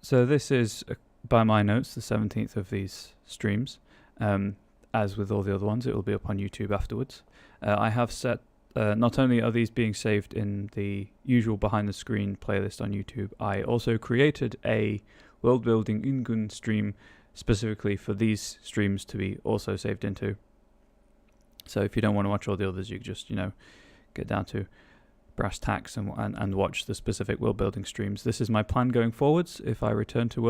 So this is, by my notes, the 17th of these streams. As with all the other ones, it will be up on YouTube afterwards. I have set, not only are these being saved in the usual behind the screen playlist on YouTube, I also created a world building Yngun stream specifically for these streams to be also saved into. So if you don't want to watch all the others, you can just, get down to brass tacks and watch the specific world building streams. This is my plan going forwards. If I return to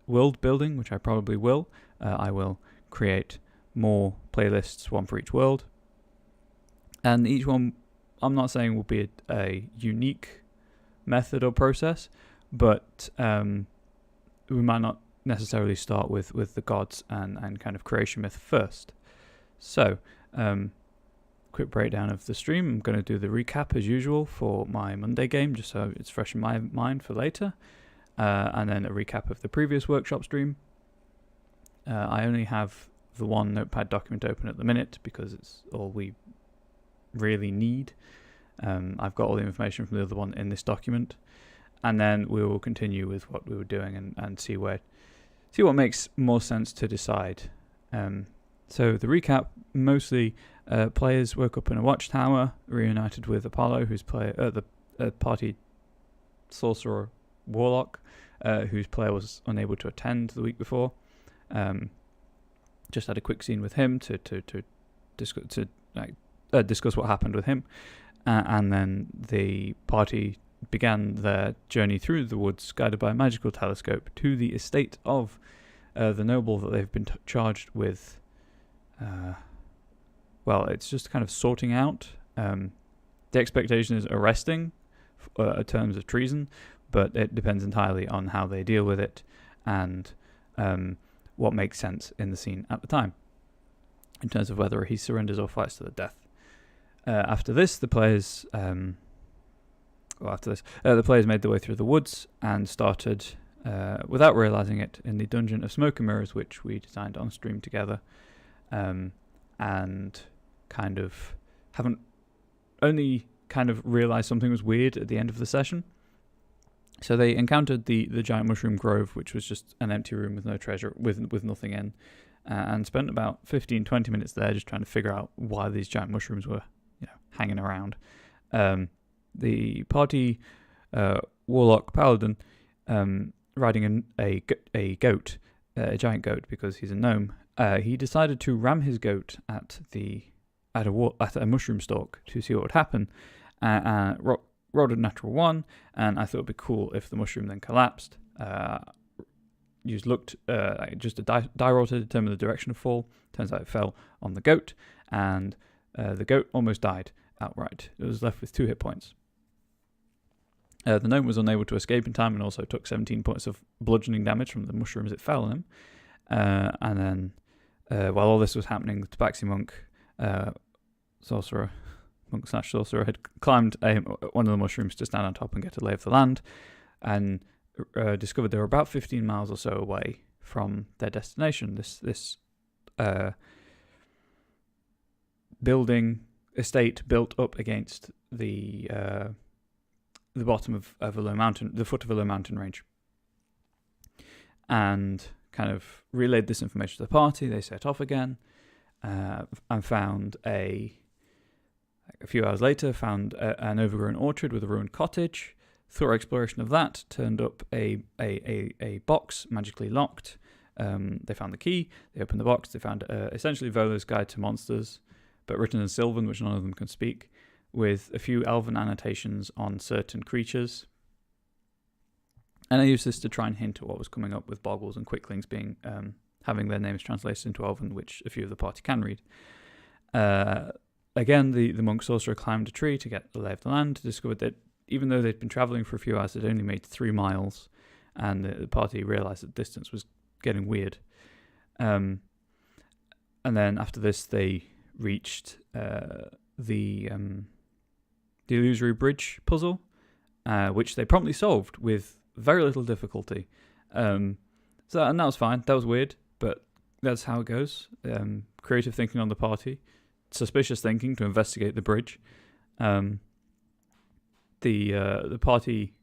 world building, which I probably will, I will create more playlists, one for each world. And each one, I'm not saying will be a unique method or process, but we might not necessarily start with the gods and kind of creation myth first. So, quick breakdown of the stream. I'm going to do the recap as usual for my Monday game, just so it's fresh in my mind for later. And then a recap of the previous workshop stream. I only have the one notepad document open at the minute because it's all we really need. I've got all the information from the other one in this document, and then we will continue with what we were doing and see what makes more sense to decide. So the recap, mostly players woke up in a watchtower, reunited with Apollo, who's the party sorcerer warlock, whose player was unable to attend the week before. Just had a quick scene with him to discuss what happened with him, and then the party began their journey through the woods, guided by a magical telescope, to the estate of the noble that they've been charged with. It's just kind of sorting out. The expectation is arresting terms of treason, but it depends entirely on how they deal with it and what makes sense in the scene at the time, in terms of whether he surrenders or fights to the death. After this, the players made their way through the woods and started, without realizing it, in the Dungeon of Smoke and Mirrors, which we designed on stream together, and kind of haven't only kind of realized something was weird at the end of the session. So they encountered the giant mushroom grove, which was just an empty room with no treasure, with nothing in, and spent about 15-20 minutes there just trying to figure out why these giant mushrooms were, hanging around. The party warlock paladin, riding a goat, a giant goat because he's a gnome, he decided to ram his goat at a mushroom stalk to see what would happen. Rolled a natural 1, and I thought it'd be cool if the mushroom then collapsed. Just a die roll to determine the direction of fall. Turns out it fell on the goat, and the goat almost died outright. It was left with 2 hit points. The gnome was unable to escape in time and also took 17 points of bludgeoning damage from the mushroom as it fell on him. And then, while all this was happening, the Tabaxi monk, sorcerer had climbed one of the mushrooms to stand on top and get a lay of the land, and discovered they were about 15 miles or so away from their destination. This estate built up against the bottom of a low mountain, the foot of a low mountain range, and kind of relayed this information to the party. They set off again, and found a few hours later, found an overgrown orchard with a ruined cottage. Through our exploration of that, turned up a box magically locked. They found the key. They opened the box. They found essentially Volo's Guide to Monsters, but written in Sylvan, which none of them can speak, with a few elven annotations on certain creatures. And I used this to try and hint at what was coming up with boggles and quicklings being having their names translated into Elven, which a few of the party can read. Again, the monk sorcerer climbed a tree to get the lay of the land, discovered that even though they'd been travelling for a few hours, they'd only made 3 miles, and the party realised that distance was getting weird. And then after this, they reached the illusory bridge puzzle, which they promptly solved with very little difficulty. And that was fine. That was weird, but that's how it goes. Creative thinking on the party, suspicious thinking to investigate the bridge. The party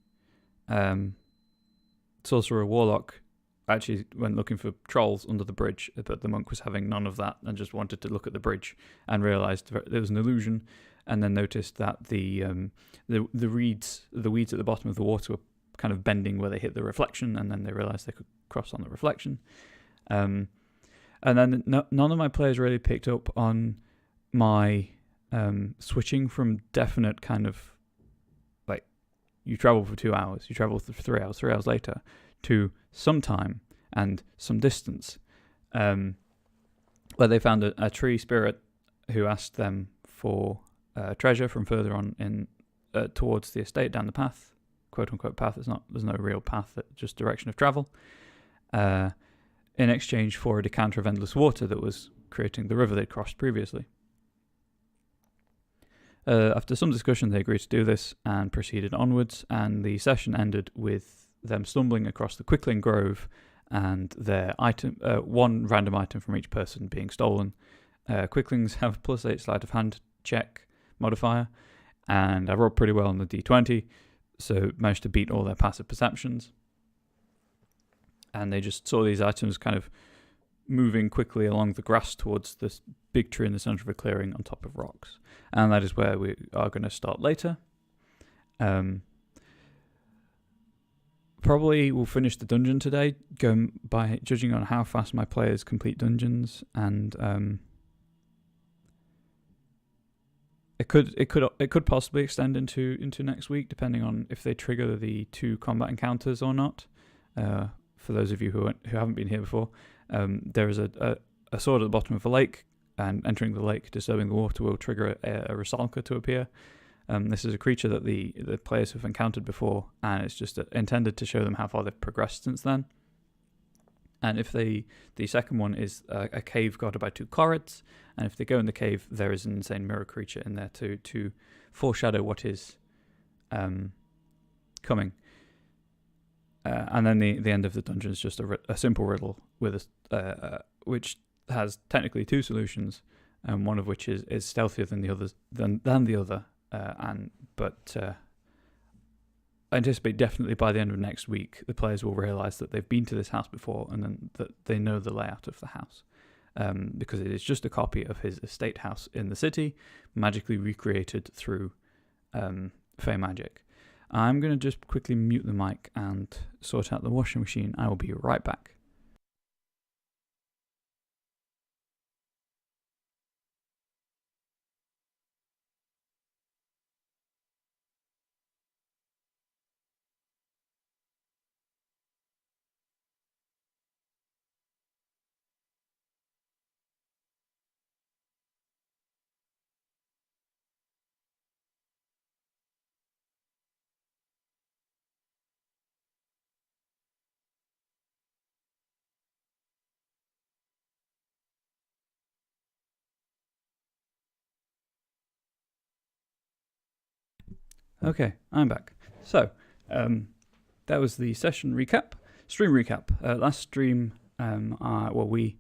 sorcerer warlock actually went looking for trolls under the bridge, but the monk was having none of that and just wanted to look at the bridge and realised there was an illusion, and then noticed that the weeds at the bottom of the water were kind of bending where they hit the reflection, and then they realised they could cross on the reflection. And then none of my players really picked up on my switching from definite kind of like you travel for 2 hours, you travel for 3 hours, 3 hours later, to some time and some distance, where they found a tree spirit who asked them for treasure from further on in towards the estate down the path, quote unquote path. There's no real path, just direction of travel, in exchange for a decanter of endless water that was creating the river they'd crossed previously. After some discussion, they agreed to do this and proceeded onwards, and the session ended with them stumbling across the Quickling Grove and their item, one random item from each person being stolen. Quicklings have +8 sleight of hand check modifier, and I rolled pretty well on the D20, so managed to beat all their passive perceptions. And they just saw these items kind of moving quickly along the grass towards this big tree in the center of a clearing on top of rocks. And that is where we are going to start later. Probably we'll finish the dungeon today, going by judging on how fast my players complete dungeons, and it could possibly extend into next week, depending on if they trigger the 2 combat encounters or not. For those of you who haven't been here before, there is a sword at the bottom of a lake, and entering the lake, disturbing the water, will trigger a Rusalka to appear. This is a creature that the players have encountered before, and it's just intended to show them how far they've progressed since then. And if the second one is a cave guarded by 2 Korrids, and if they go in the cave, there is an insane mirror creature in there to foreshadow what is coming. And then the end of the dungeon is just a simple riddle with which has technically 2 solutions, and one of which is stealthier than the others than the other. But I anticipate definitely by the end of next week, the players will realise that they've been to this house before, and then that they know the layout of the house, because it is just a copy of his estate house in the city, magically recreated through Fey magic. I'm going to just quickly mute the mic and sort out the washing machine. I will be right back. Okay, I'm back. So, that was the session recap, stream recap. Last stream, we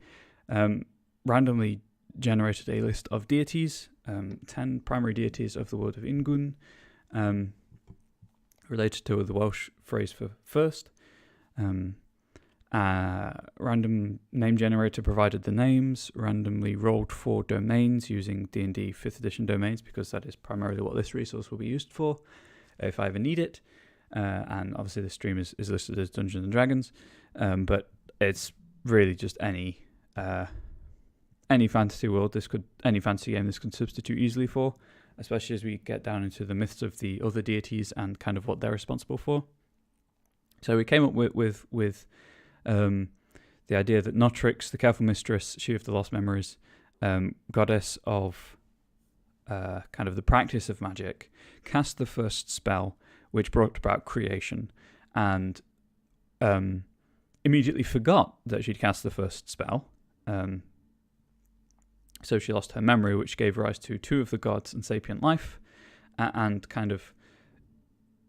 randomly generated a list of deities, 10 primary deities of the world of Yngun, related to the Welsh phrase for first. Random name generator provided the names, randomly rolled 4 domains using D&D 5th edition domains, because that is primarily what this resource will be used for if I ever need it. And obviously the stream is listed as Dungeons & Dragons, but it's really just any fantasy world, any fantasy game this could substitute easily for, especially as we get down into the myths of the other deities and kind of what they're responsible for. So we came up with the idea that Notrix, the Careful Mistress, she of the Lost Memories, goddess of kind of the practice of magic, cast the first spell which brought about creation, and immediately forgot that she'd cast the first spell. So she lost her memory, which gave rise to 2 of the gods and sapient life, and kind of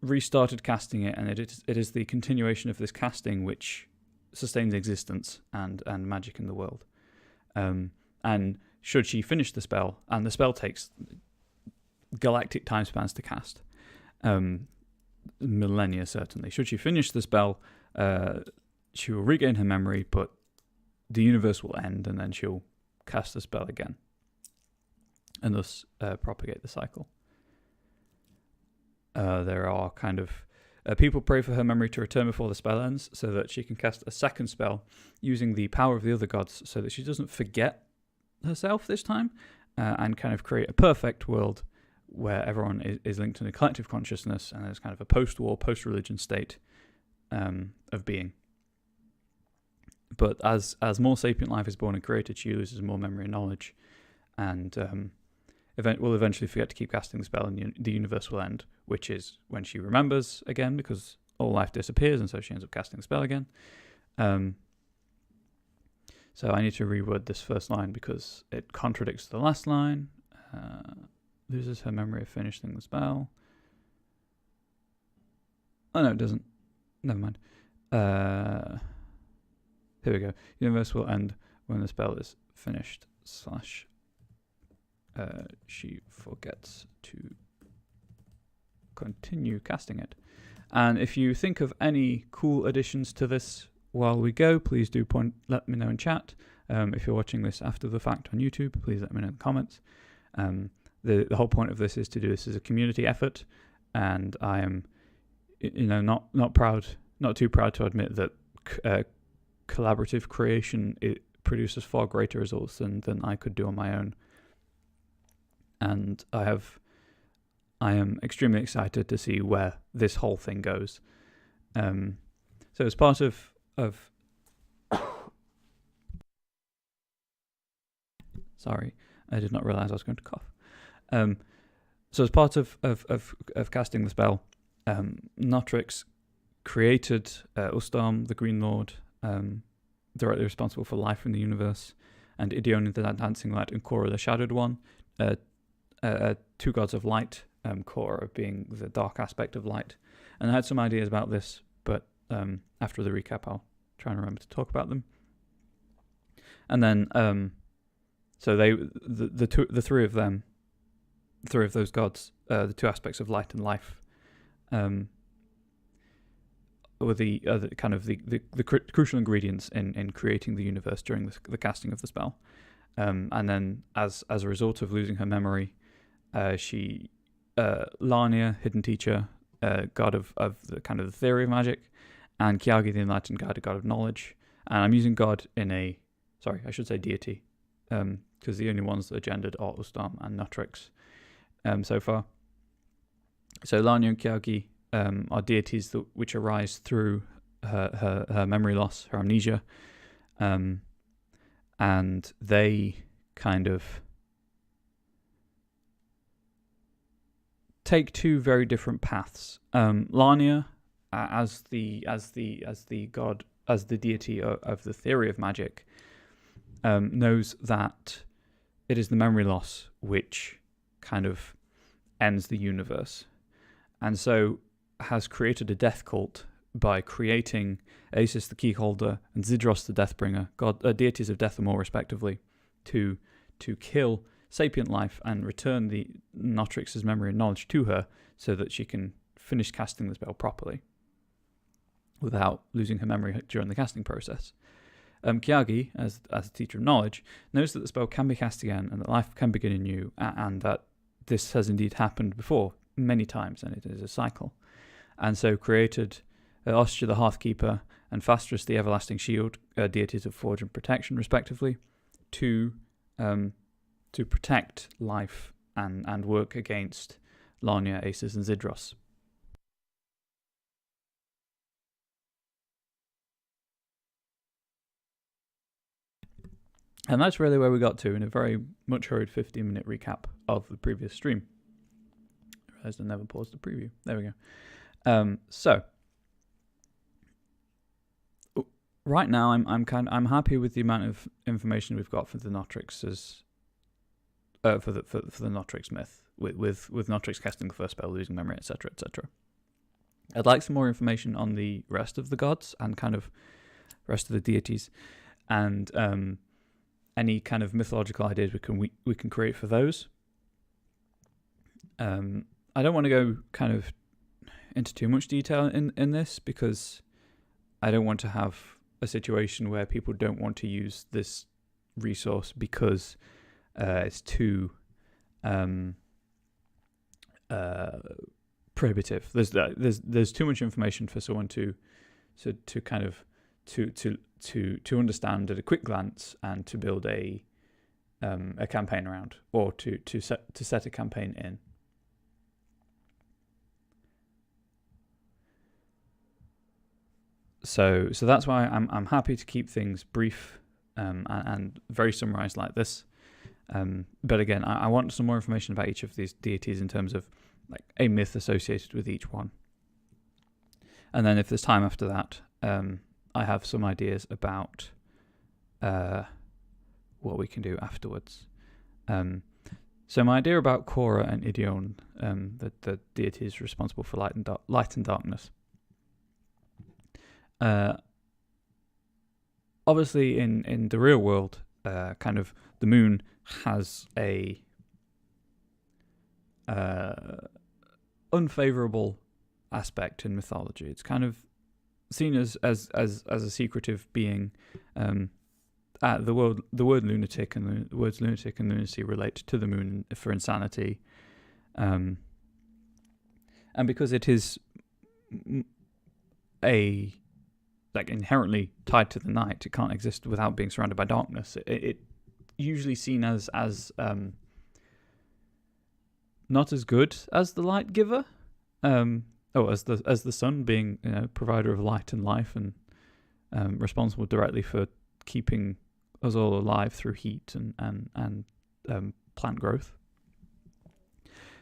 restarted casting it, and it is the continuation of this casting which sustains existence and magic in the world. And should she finish the spell, and the spell takes galactic time spans to cast, millennia certainly. Should she finish the spell, she will regain her memory, but the universe will end, and then she'll cast the spell again, and thus propagate the cycle. There are kind of people pray for her memory to return before the spell ends, so that she can cast a second spell using the power of the other gods, so that she doesn't forget herself this time, and kind of create a perfect world where everyone is linked in a collective consciousness, and there's kind of a post-war, post-religion state of being. But as more sapient life is born and created, she loses more memory and knowledge, and will eventually forget to keep casting the spell, and the universe will end, which is when she remembers again, because all life disappears, and so she ends up casting the spell again. So I need to reword this first line because it contradicts the last line. Loses her memory of finishing the spell. Oh no, it doesn't. Never mind. Here we go. Universe will end when the spell is finished. / she forgets to continue casting it. And if you think of any cool additions to this while we go, please do let me know in chat. If you're watching this after the fact on YouTube, please let me know in the comments. The whole point of this is to do this as a community effort, and I am, not too proud to admit that collaborative creation produces far greater results than I could do on my own. And I am extremely excited to see where this whole thing goes. So as part of sorry, I did not realize I was going to cough. So as part of casting the spell, Notrix created Ustam, the Green Lord, directly responsible for life in the universe, and Idion, the Dancing Light, and Korra, the Shadowed One, two gods of light, Korra being the dark aspect of light. And I had some ideas about this, but after the recap I'll try and remember to talk about them. And then so the three of them, three of those gods, the two aspects of light and life, were the kind of the crucial ingredients in creating the universe during the casting of the spell. And then as a result of losing her memory, she Larnia, hidden teacher, god of the kind of the theory of magic, and Kiagi, the enlightened god, a god of knowledge. And I'm using god in I should say deity, because the only ones that are gendered are Ustam and Notrix so far. So Larnia and Kiagi are deities which arise through her memory loss, her amnesia, and they kind of take two very different paths. Larnia, as the god, as the deity of the theory of magic, knows that it is the memory loss which kind of ends the universe, and so has created a death cult by creating Asis the Keyholder and Zidros the Deathbringer, deities of death and war respectively, to kill sapient life and return the Notrix's memory and knowledge to her, so that she can finish casting the spell properly without losing her memory during the casting process. Kiagi, as the teacher of knowledge, knows that the spell can be cast again and that life can begin anew, and that this has indeed happened before many times, and it is a cycle. And so created Ostja the Hearthkeeper and Fastrus the Everlasting Shield, deities of forge and protection respectively, to protect life and work against Larnia, Asis, and Zidros. And that's really where we got to in a very much hurried 15-minute recap of the previous stream. I realized I never paused the preview. There we go. So right now, I'm happy with the amount of information we've got for the Notrix's for the Notrix myth, with Notrix casting the first spell, losing memory, etc., etc. I'd like some more information on the rest of the gods and kind of rest of the deities, and any kind of mythological ideas we can create for those. I don't want to go kind of into too much detail in this, because I don't want to have a situation where people don't want to use this resource because it's too prohibitive. There's too much information for someone to kind of to understand at a quick glance and to build a campaign around, or to set a campaign in. So that's why I'm happy to keep things brief and very summarized like this. But again, I want some more information about each of these deities in terms of like a myth associated with each one. And then if there's time after that, I have some ideas about what we can do afterwards. So my idea about Korra and Yngun, the deities responsible for light and darkness. Obviously, in the real world, kind of the moon has a unfavorable aspect in mythology. It's kind of seen as a secretive being. The word lunatic and the words lunatic and lunacy relate to the moon for insanity, and because it is inherently tied to the night, it can't exist without being surrounded by darkness. It usually seen as not as good as the light giver, as the sun, being provider of light and life, and responsible directly for keeping us all alive through heat and plant growth.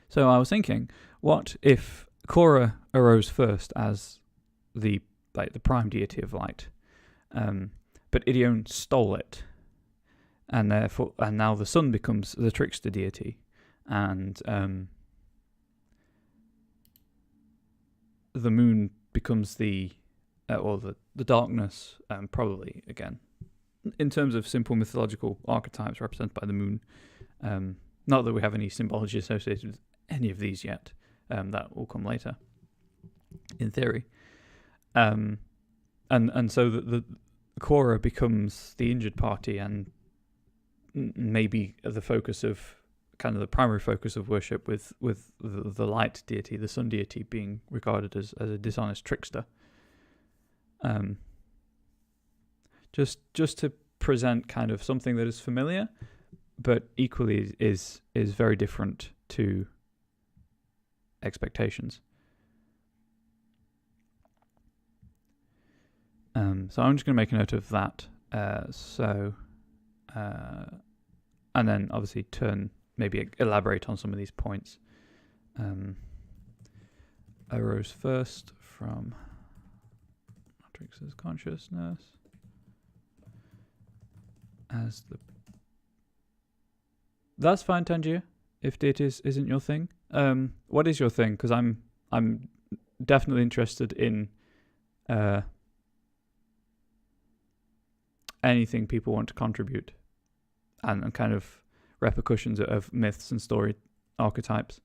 So I was thinking, what if Korra arose first as the prime deity of light, but Yngun stole it, and now the sun becomes the trickster deity, and the moon becomes the darkness, probably again, in terms of simple mythological archetypes represented by the moon. Not that we have any symbology associated with any of these yet. That will come later, in theory. And so the Korra becomes the injured party, and maybe the focus of kind of the primary focus of worship, with the light deity, the sun deity, being regarded as a dishonest trickster. Just to present kind of something that is familiar, but equally is very different to expectations. So I'm just going to make a note of that. And then obviously maybe elaborate on some of these points. Arose first from Matrix's consciousness as the. That's fine, Tangier. If Deities isn't your thing, what is your thing? Because I'm definitely interested in anything people want to contribute, and kind of repercussions of myths and story archetypes.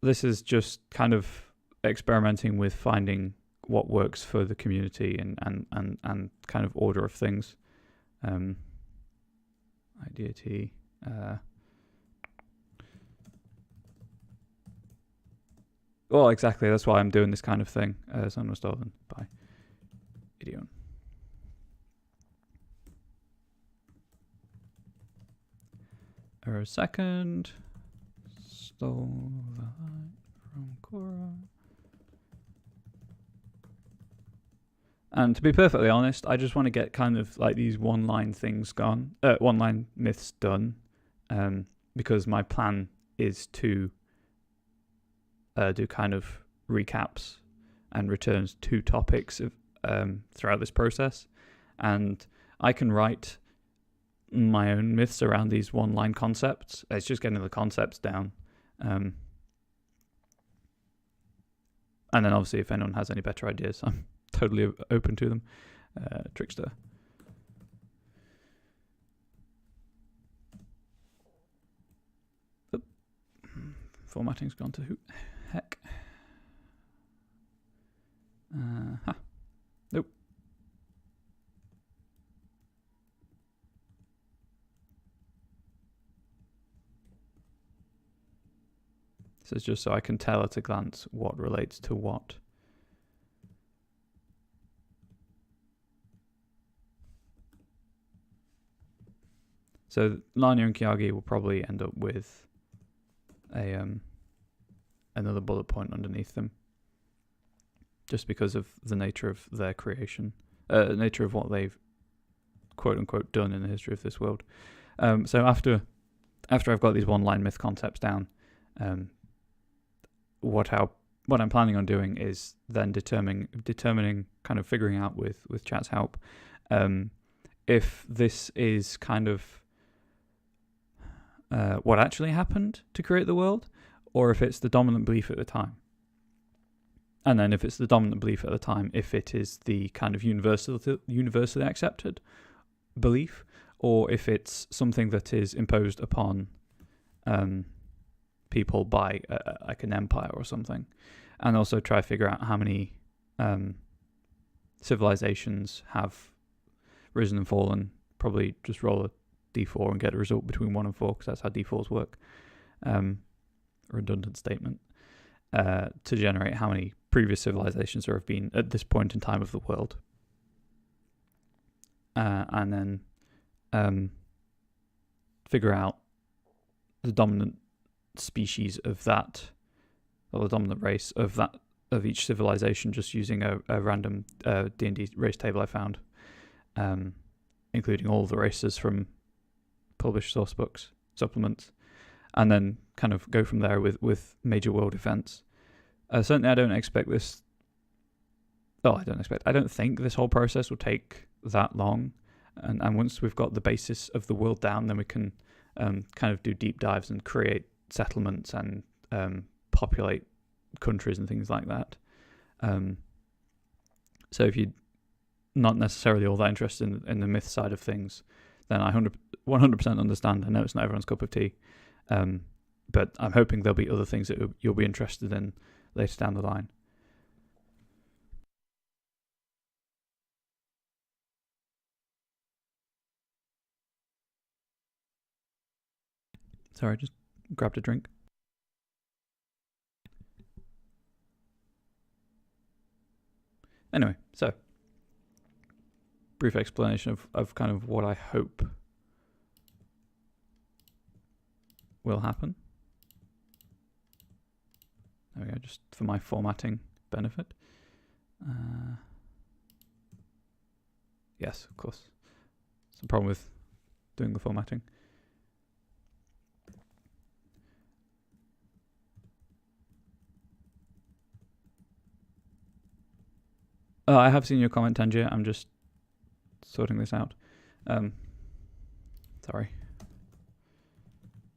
This is just kind of experimenting with finding what works for the community and kind of order of things. Deity. Well, exactly. That's why I'm doing this kind of thing. Sun was stolen by Yngun. A second. Stole the light from Korra. And to be perfectly honest, I just want to get kind of like these one-line things gone, one-line myths done, because my plan is to do kind of recaps and returns to topics of, throughout this process, and I can write my own myths around these one-line concepts. It's just getting the concepts down, and then obviously if anyone has any better ideas, I'm totally open to them. Trickster. formatting's gone to heck. Nope. This is just so I can tell at a glance what relates to what. So Narnia and Kyagi will probably end up with a another bullet point underneath them, just because of the nature of their creation, nature of what they've quote unquote done in the history of this world. So after I've got these one-line myth concepts down, what I'm planning on doing is then determining kind of figuring out with chat's help, if this is kind of what actually happened to create the world, or if it's the dominant belief at the time. And then if it's the dominant belief at the time, if it is the kind of universally accepted belief, or if it's something that is imposed upon people by like an empire or something. And also try to figure out how many civilizations have risen and fallen. Probably just roll a d4 and get a result between 1 and 4, because that's how d4s work. Redundant statement. To generate how many previous civilizations there have been at this point in time of the world. And then figure out the dominant species of that, or the dominant race of that, of each civilization, just using a random D&D race table I found, including all the races from published source books, supplements, and then kind of go from there with major world events. Certainly I don't expect this... I don't think this whole process will take that long. And once we've got the basis of the world down, then we can kind of do deep dives and create settlements and populate countries and things like that. So if you're not necessarily all that interested in the myth side of things, then I 100% understand. I know it's not everyone's cup of tea, but I'm hoping there'll be other things that you'll be interested in later down the line. Sorry, just grabbed a drink. Anyway, so brief explanation of kind of what I hope will happen. There we go, just for my formatting benefit. Yes, of course. It's the problem with doing the formatting. I have seen your comment, Tangier. I'm just sorting this out. Sorry.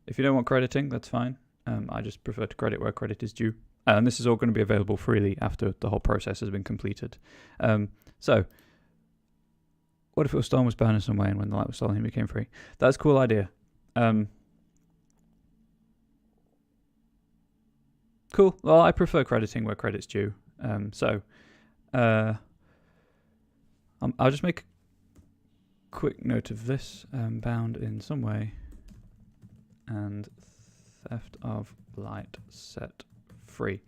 If you don't want crediting, that's fine. I just prefer to credit where credit is due. And this is all going to be available freely after the whole process has been completed. So, what if your storm was burning some way and when the light was stolen, he became free? That's a cool idea. Cool. Well, I prefer crediting where credit's due. I'll just make a quick note of this. Bound in some way. And theft of light set free.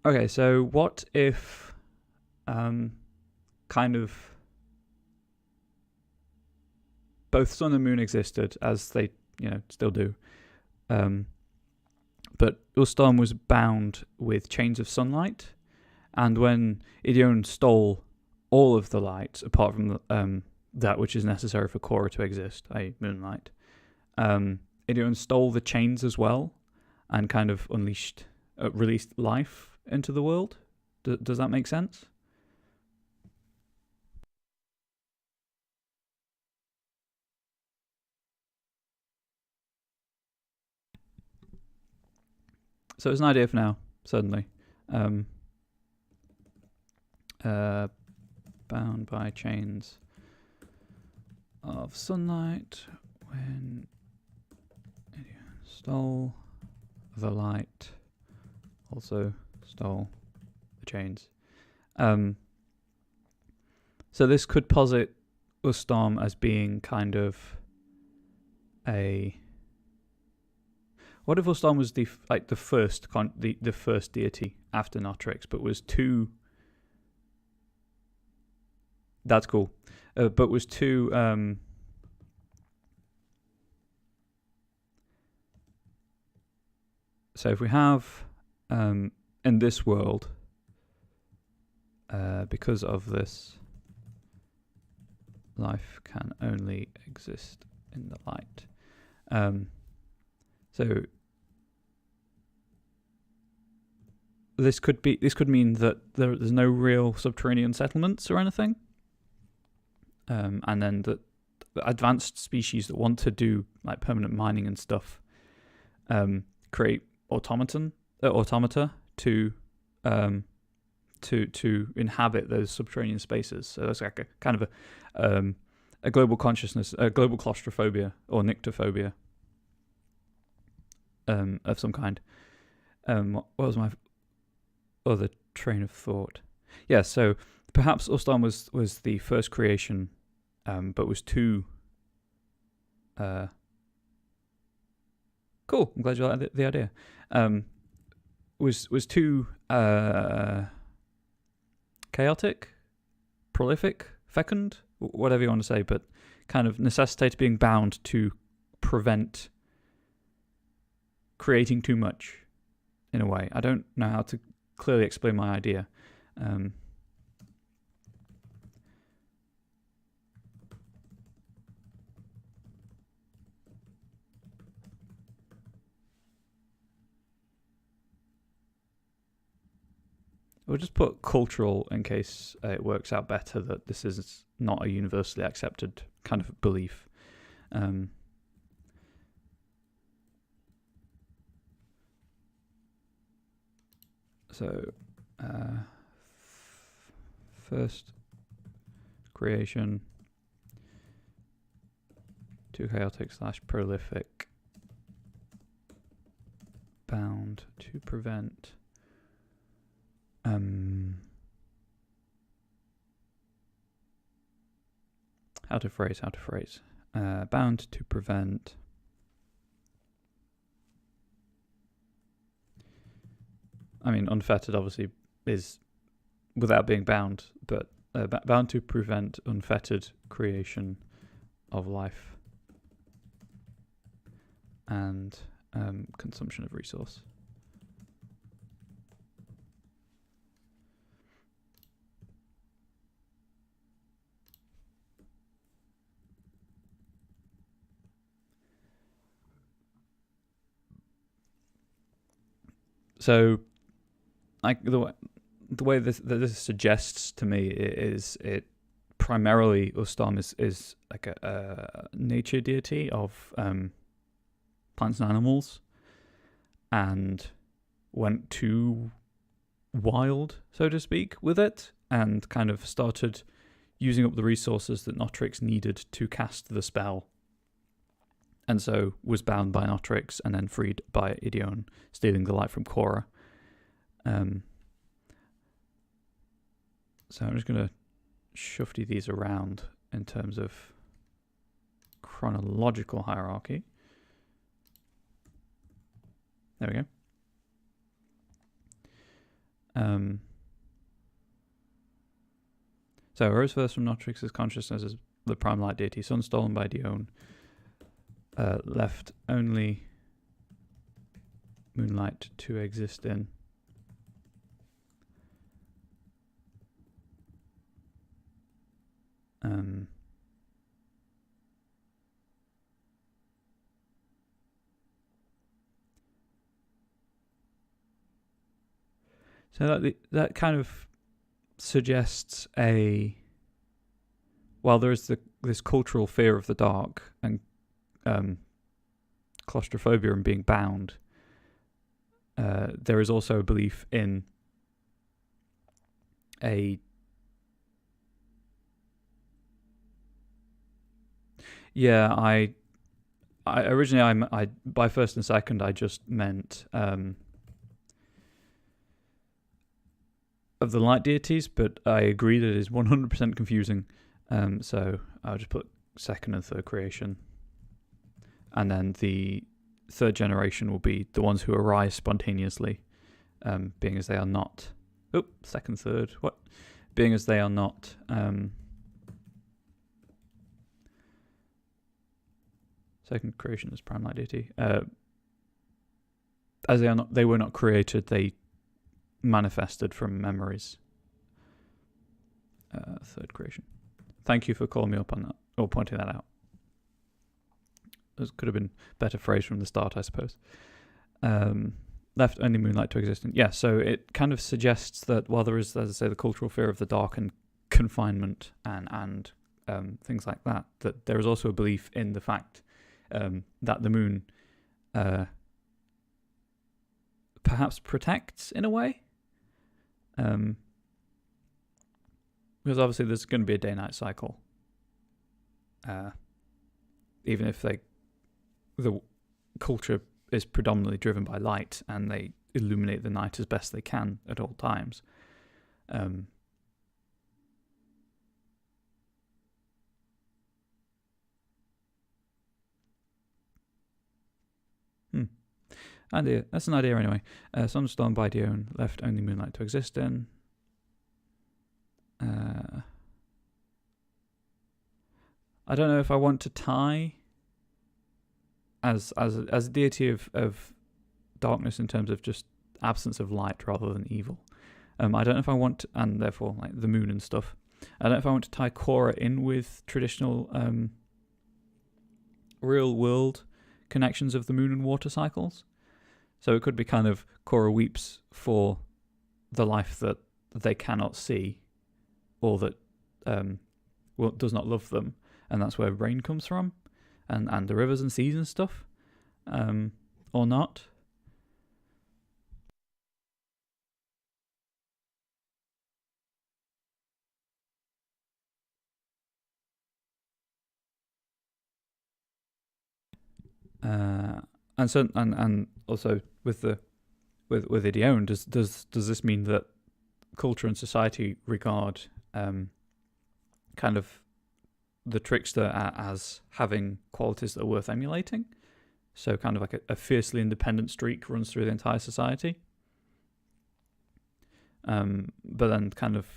Okay, so what if kind of both sun and moon existed, as they still do, but your storm was bound with chains of sunlight, and when Yngun stole all of the light apart from that which is necessary for Korra to exist, i.e. moonlight, Yngun stole the chains as well and kind of released life into the world. Does that make sense? So it's an idea for now, certainly. Bound by chains of sunlight when stole the light, also stole the chains. So this could posit Ustam as being kind of a... What if Ustam was the first deity after Notrix, but was too... That's cool. But was too... So if we have in this world, because of this, life can only exist in the light. So this could mean that there's no real subterranean settlements or anything, and then that the advanced species that want to do like permanent mining and stuff create automata to inhabit those subterranean spaces. So that's like a kind of a global consciousness, a global claustrophobia or nyctophobia of some kind. What was my other train of thought? Yeah, so perhaps Ustam was the first creation, but was too... Cool, I'm glad you like the idea. Was too chaotic, prolific, fecund, whatever you want to say, but kind of necessitated being bound to prevent creating too much, in a way. I don't know how to clearly explain my idea. We'll just put cultural in case it works out better that this is not a universally accepted kind of belief. So, first creation, too chaotic / prolific, bound to prevent. How to phrase. Bound to prevent. I mean, unfettered obviously is without being bound, but bound to prevent unfettered creation of life and consumption of resource. So, like the way this suggests to me is it primarily Ustam is like a nature deity of plants and animals, and went too wild, so to speak, with it, and kind of started using up the resources that Notrix needed to cast the spell. And so was bound by Notrix and then freed by Yngun, stealing the light from Quora. So I'm just going to shufty these around in terms of chronological hierarchy. There we go. So arose first from Notrix's consciousness as the prime light deity, sun stolen by Yngun. Left only moonlight to exist in. So that kind of suggests while there is this cultural fear of the dark and claustrophobia and being bound, there is also a belief in I originally I by first and second I just meant of the light deities, but I agree that it is 100% confusing. So I'll just put second and third creation, and then the third generation will be the ones who arise spontaneously, being as they are not. Second, third. What? Being as they are not. Second creation is prime light deity. As they were not created, they manifested from memories. Third creation. Thank you for calling me up on that, or pointing that out. This could have been better phrased from the start, I suppose. Left only moonlight to existence. Yeah, so it kind of suggests that while there is, as I say, the cultural fear of the dark and confinement and things like that, that there is also a belief in the fact that the moon perhaps protects in a way. Because obviously there's going to be a day-night cycle. Even if the culture is predominantly driven by light and they illuminate the night as best they can at all times. Idea. That's an idea anyway. Some stolen by Dione, left only moonlight to exist in. I don't know if I want to tie as a deity of darkness in terms of just absence of light rather than evil. I don't know if I want to, and therefore like the moon and stuff. I don't know if I want to tie Korra in with traditional real world connections of the moon and water cycles. So it could be kind of Korra weeps for the life that they cannot see, or that does not love them, and that's where rain comes from, and the rivers and seas and stuff, or not. And also with Idione, does this mean that culture and society regard kind of the trickster as having qualities that are worth emulating? So kind of like a fiercely independent streak runs through the entire society. But then kind of,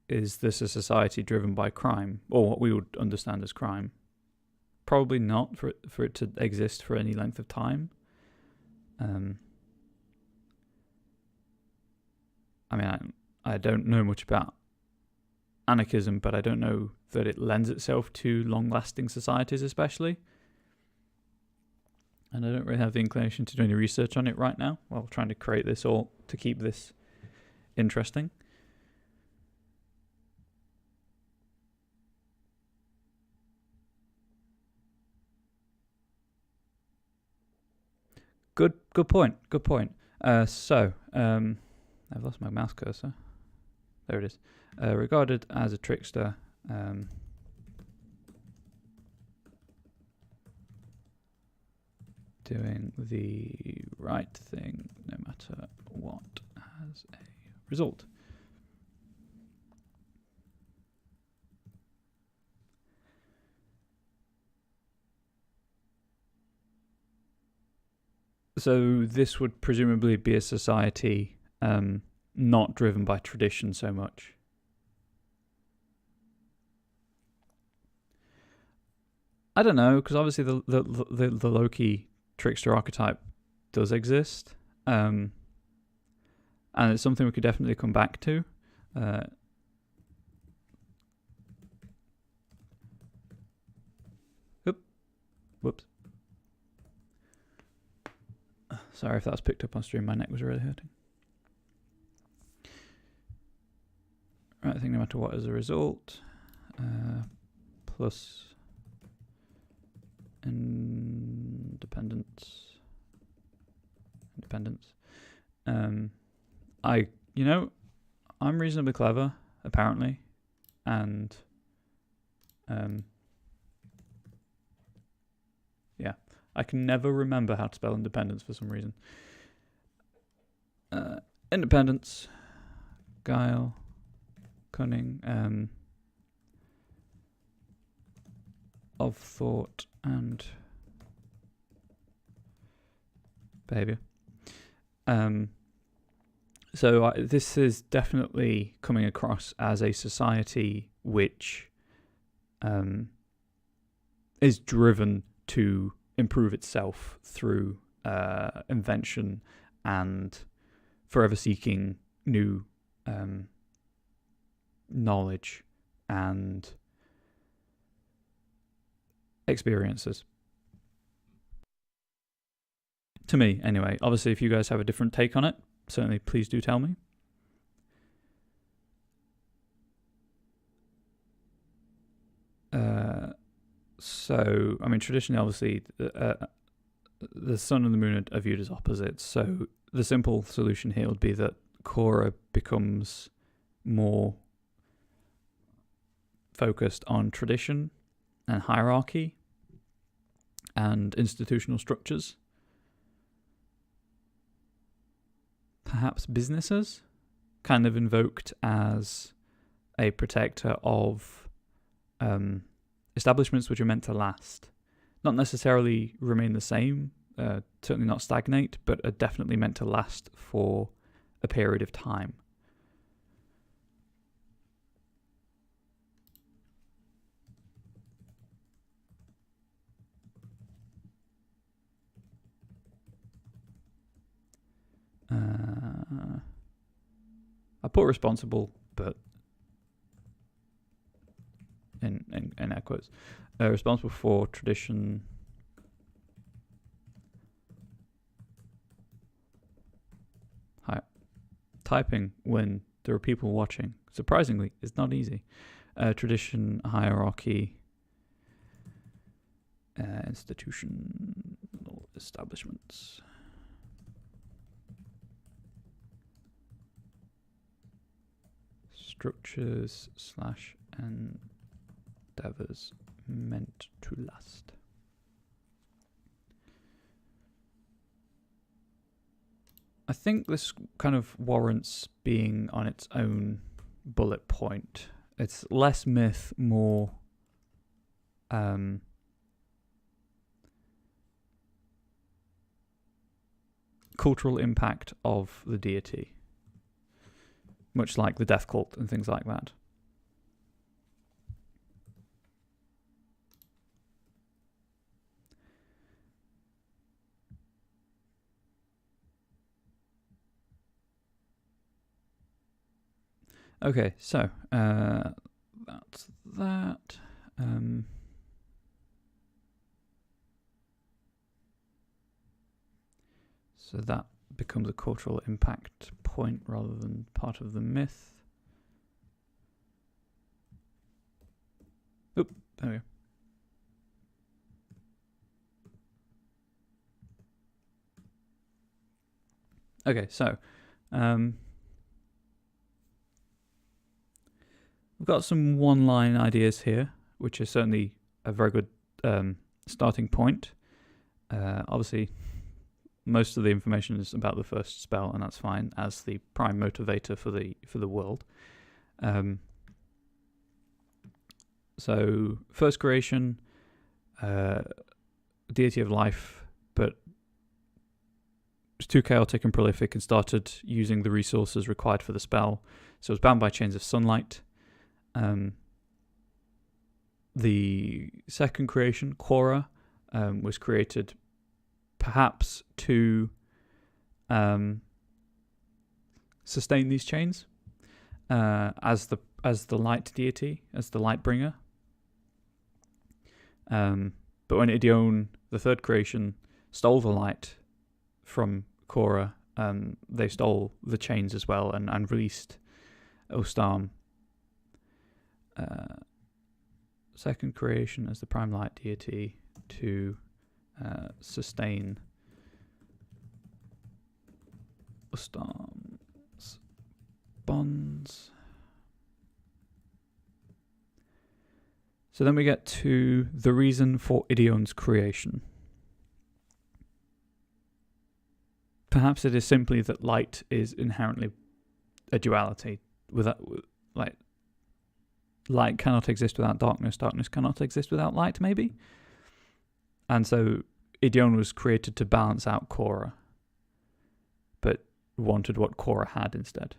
is this a society driven by crime, or what we would understand as crime? Probably not for it to exist for any length of time. I mean, I don't know much about anarchism, but I don't know that it lends itself to long-lasting societies, especially. And I don't really have the inclination to do any research on it right now while trying to create this or to keep this interesting. Good point. So, I've lost my mouse cursor. There it is. Regarded as a trickster. Doing the right thing no matter what as a result. So this would presumably be a society not driven by tradition so much. I don't know, because obviously the Loki trickster archetype does exist, and it's something we could definitely come back to. Whoops. Sorry if that was picked up on stream. My neck was really hurting. Right thing no matter what as a result. Plus independence. I'm reasonably clever, apparently, and Yeah, I can never remember how to spell independence for some reason. Independence, guile, cunning, of thought and behavior. So this is definitely coming across as a society which is driven to improve itself through invention and forever seeking new knowledge and experiences. To me, anyway. Obviously, if you guys have a different take on it, certainly please do tell me. So, I mean, traditionally, obviously, the sun and the moon are viewed as opposites. So the simple solution here would be that Korra becomes more focused on tradition and hierarchy and institutional structures. Perhaps businesses, kind of invoked as a protector of establishments which are meant to last. Not necessarily remain the same, certainly not stagnate, but are definitely meant to last for a period of time. I put responsible, but in air quotes. Responsible for tradition. Typing when there are people watching, surprisingly, is not easy. Tradition, hierarchy, institutional establishments. Structures / endeavors meant to last. I think this kind of warrants being on its own bullet point. It's less myth, more cultural impact of the deity. Much like the death cult and things like that. Okay, so that's that. So that becomes a cultural impact point rather than part of the myth. Oop, there we go. Okay, so we've got some one-line ideas here, which is certainly a very good starting point. Obviously, most of the information is about the first spell, and that's fine as the prime motivator for the world. So first creation, deity of life, but was too chaotic and prolific and started using the resources required for the spell. So it was bound by chains of sunlight. The second creation, Korra, was created perhaps to sustain these chains as the light deity, as the light bringer. But when Yngun, the third creation, stole the light from Korra, they stole the chains as well and released Ostam. Second creation as the prime light deity to sustain Ostam's bonds. So then we get to the reason for Yngun's creation. Perhaps it is simply that light is inherently a duality. Light cannot exist without darkness. Darkness cannot exist without light, maybe. And so Yngun was created to balance out Korra, but wanted what Korra had instead.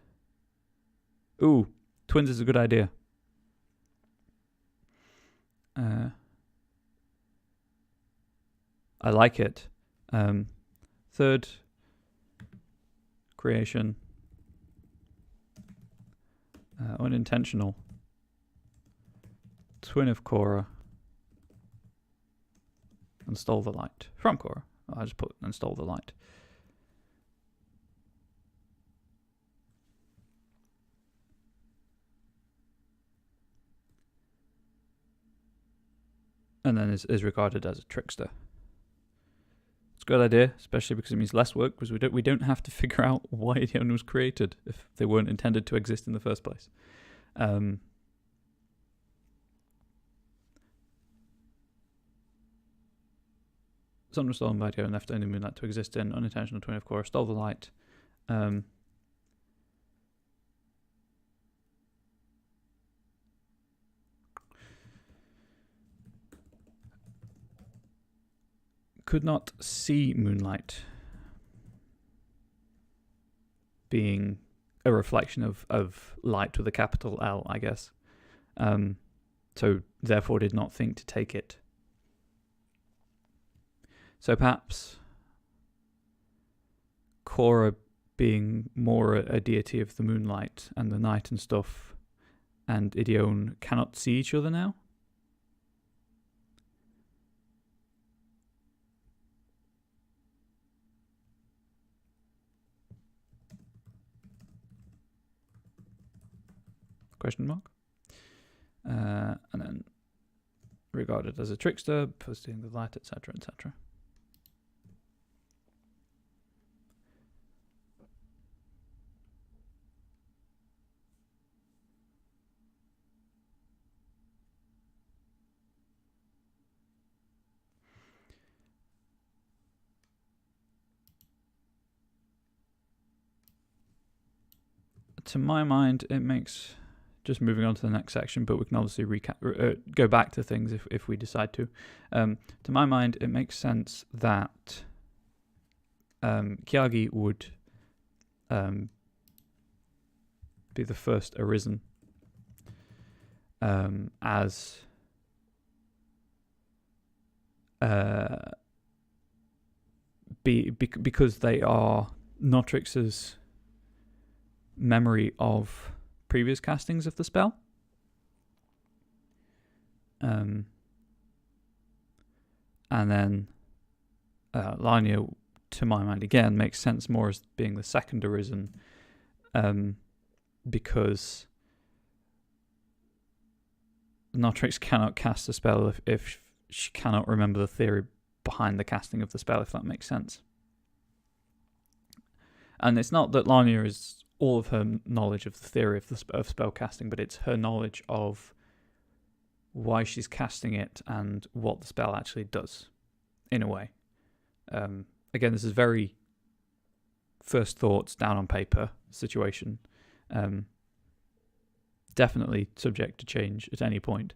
Ooh, twins is a good idea. I like it. Third creation. Unintentional. Twin of Korra. And stole the light. From Korra. I just put and stole the light. And then is regarded as a trickster. It's a good idea, especially because it means less work, because we don't have to figure out why Yngun was created if they weren't intended to exist in the first place. Sun was stolen by Yngun and left only moonlight to exist in. Unintentional twin of Korra stole the light. Could not see moonlight being a reflection of light with a capital L, I guess. So therefore did not think to take it. So perhaps Korra being more a deity of the moonlight and the night and stuff, and Yngun cannot see each other now? Question mark. And then regarded as a trickster, posting the light, etc., etc. To my mind, it makes, just moving on to the next section, but we can obviously go back to things if we decide to. To my mind, it makes sense that Kyagi would be the first arisen as because they are Notrix's memory of previous castings of the spell. And then Anya, to my mind, again, makes sense more as being the second arisen, because Notrix cannot cast a spell if she cannot remember the theory behind the casting of the spell, if that makes sense. And it's not that Anya is all of her knowledge of the theory of spell casting, but it's her knowledge of why she's casting it and what the spell actually does, in a way. Again, this is very first thoughts, down on paper situation. Definitely subject to change at any point.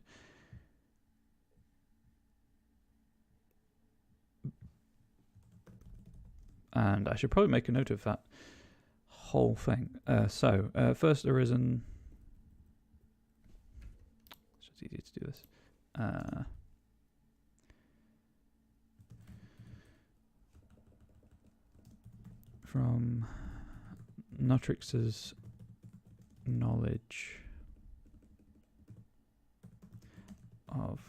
And I should probably make a note of that whole thing. First arisen. It's easy to do this. From Notrix's knowledge of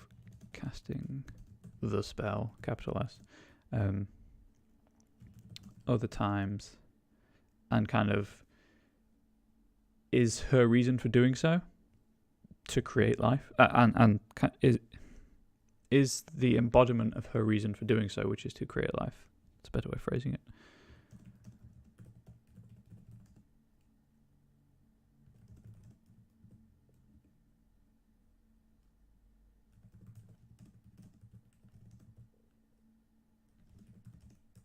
casting the spell, capital S, other times, and kind of is her reason for doing so to create life, and is the embodiment of her reason for doing so, which is to create life. It's a better way of phrasing it.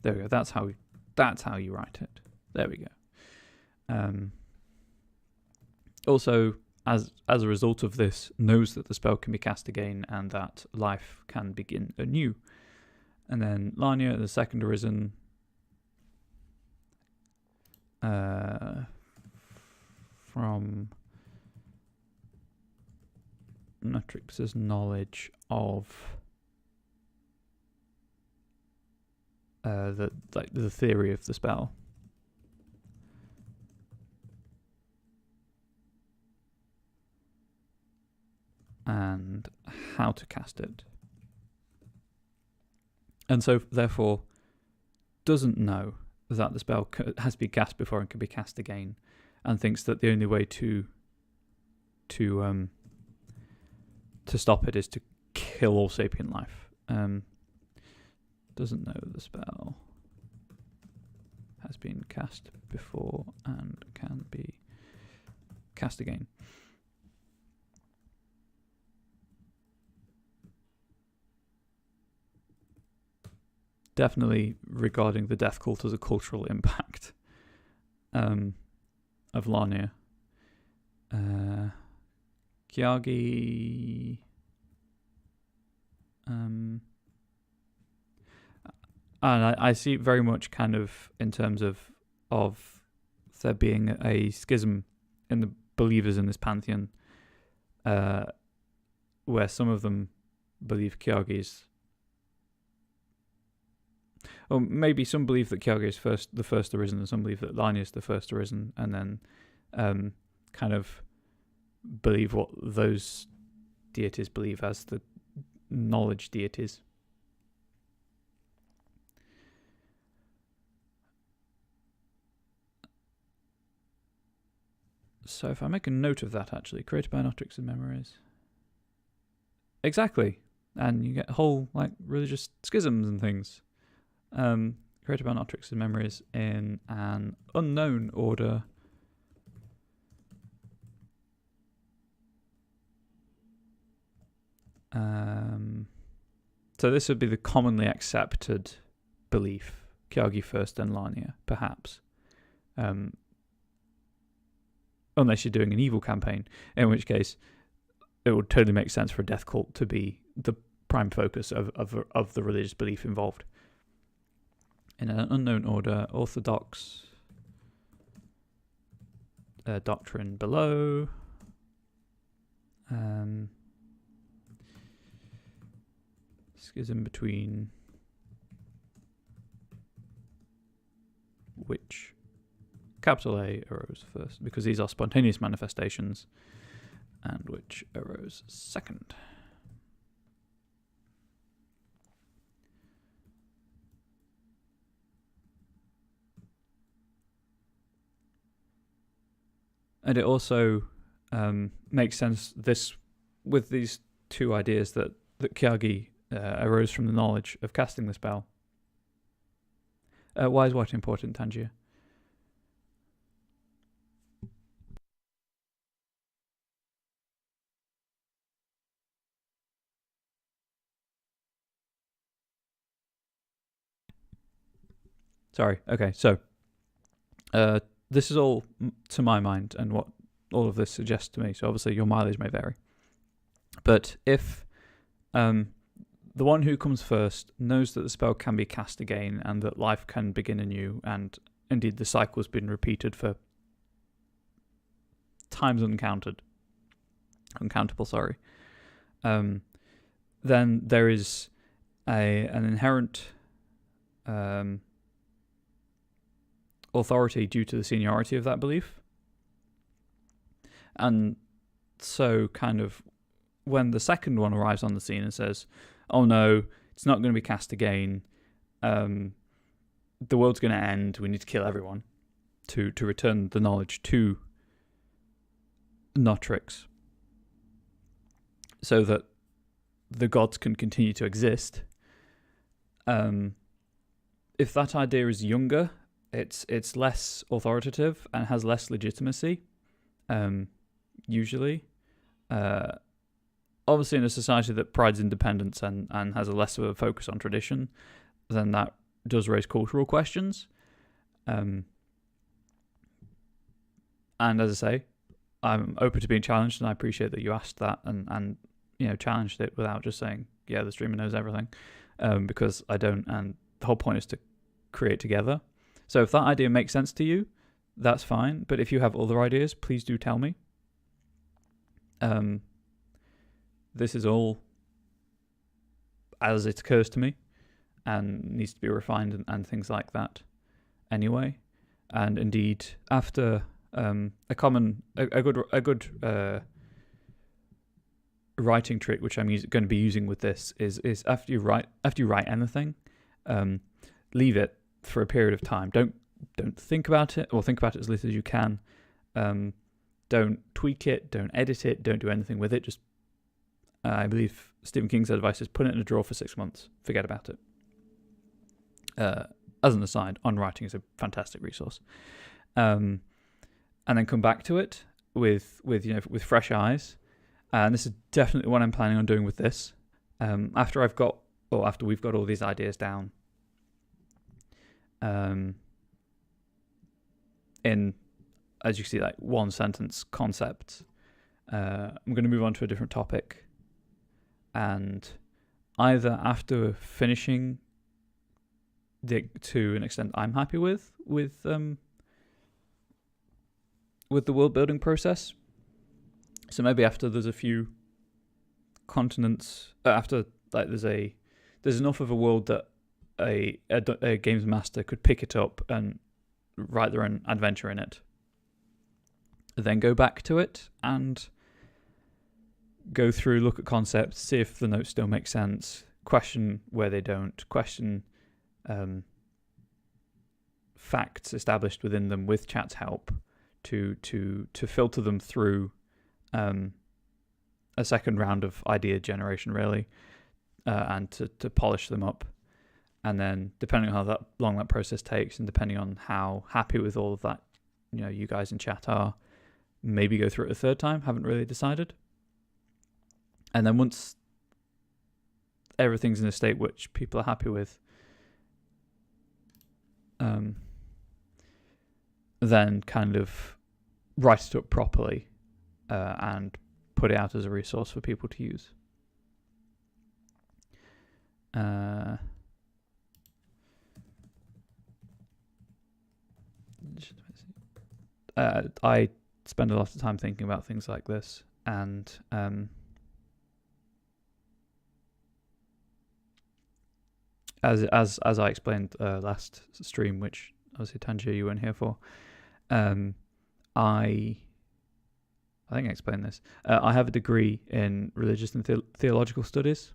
There we go. That's how we That's how you write it. There we go. Also, as a result of this, knows that the spell can be cast again and that life can begin anew. And then Larnia, the second arisen, from Natrix's knowledge of the theory of the spell. And how to cast it. And so, therefore, doesn't know that the spell has been cast before and can be cast again, and thinks that the only way to stop it is to kill all sapient life. Doesn't know the spell has been cast before and can be cast again. Definitely regarding the death cult as a cultural impact of Larnia. Kiagi. And I see it very much kind of in terms of there being a schism in the believers in this pantheon, where some of them believe Kiagi's, or maybe some believe that Kiagi is the first arisen, and some believe that Larnia is the first arisen, and then kind of believe what those deities believe as the knowledge deities. So if I make a note of that, actually, created by Natrix and memories. Exactly. And you get whole religious schisms and things. Created by Natrix and memories in an unknown order. So this would be the commonly accepted belief. Kiagi first, then Larnia, perhaps. Unless you're doing an evil campaign, in which case it would totally make sense for a death cult to be the prime focus of the religious belief involved. In an unknown order, orthodox doctrine below. Schism between which capital A arose first, because these are spontaneous manifestations, and which arose second. And it also makes sense with these two ideas that Kiagi arose from the knowledge of casting the spell. Why is what important, Tangier? Sorry. Okay, so this is all to my mind and what all of this suggests to me. So obviously your mileage may vary. But if the one who comes first knows that the spell can be cast again and that life can begin anew, and indeed the cycle's been repeated for times uncountable, sorry, then there is an inherent authority due to the seniority of that belief. And so kind of when the second one arrives on the scene and says, oh no, it's not going to be cast again, the world's going to end, we need to kill everyone to return the knowledge to Natrix so that the gods can continue to exist. If that idea is younger, it's less authoritative and has less legitimacy, usually. Obviously in a society that prides independence and has a less of a focus on tradition, then that does raise cultural questions. And as I say, I'm open to being challenged, and I appreciate that you asked that and challenged it without just saying, yeah, the streamer knows everything, because I don't, and the whole point is to create together. So if that idea makes sense to you, that's fine, but if you have other ideas, please do tell me. This is all as it occurs to me and needs to be refined and things like that anyway. And indeed, after a good writing trick, which I'm going to be using with this, is after you write anything, leave it for a period of time. Don't think about it, or think about it as little as you can. Don't tweak it, don't edit it, don't do anything with it. Just, I believe Stephen King's advice is put it in a drawer for 6 months. Forget about it. As an aside, On Writing is a fantastic resource. And then come back to it with fresh eyes. And this is definitely what I'm planning on doing with this. After we've got all these ideas down, in, as you see, like one sentence concept, I'm going to move on to a different topic, and either after finishing to an extent I'm happy with the world building process. So maybe after there's a few continents, after like there's enough of a world that a games master could pick it up and write their own adventure in it. Then go back to it and go through, look at concepts, see if the notes still make sense, question where they don't, question facts established within them with chat's help to filter them through a second round of idea generation, really, and to polish them up. And then, depending on how long that process takes, and depending on how happy with all of that, you guys in chat are, maybe go through it a third time. Haven't really decided. And then once everything's in a state which people are happy with, then kind of write it up properly and put it out as a resource for people to use. I spend a lot of time thinking about things like this, and as I explained last stream, which obviously Tangier you weren't here for, I think I explained this. I have a degree in religious and theological studies,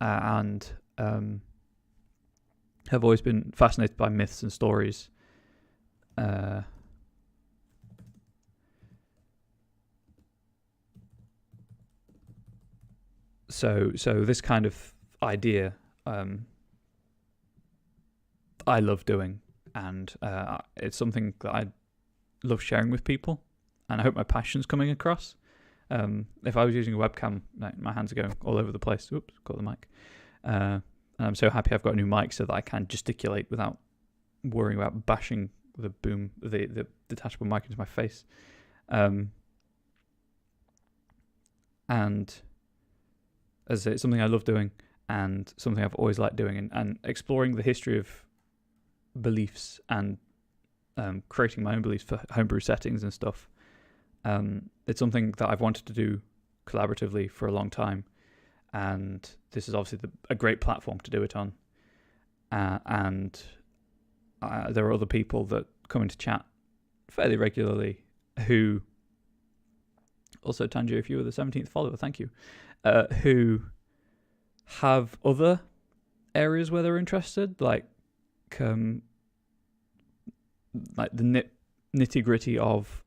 and have always been fascinated by myths and stories. So this kind of idea, I love doing, and it's something that I love sharing with people, and I hope my passion's coming across. If I was using a webcam, my hands are going all over the place. Oops, got the mic. And I'm so happy I've got a new mic so that I can gesticulate without worrying about bashing the detachable mic into my face. And as it's something I love doing, and something I've always liked doing, and exploring the history of beliefs and creating my own beliefs for homebrew settings and stuff. It's something that I've wanted to do collaboratively for a long time, and this is obviously a great platform to do it on. And there are other people that come into chat fairly regularly who, also Tangier, if you were the 17th follower, thank you, who have other areas where they're interested, like the nitty gritty of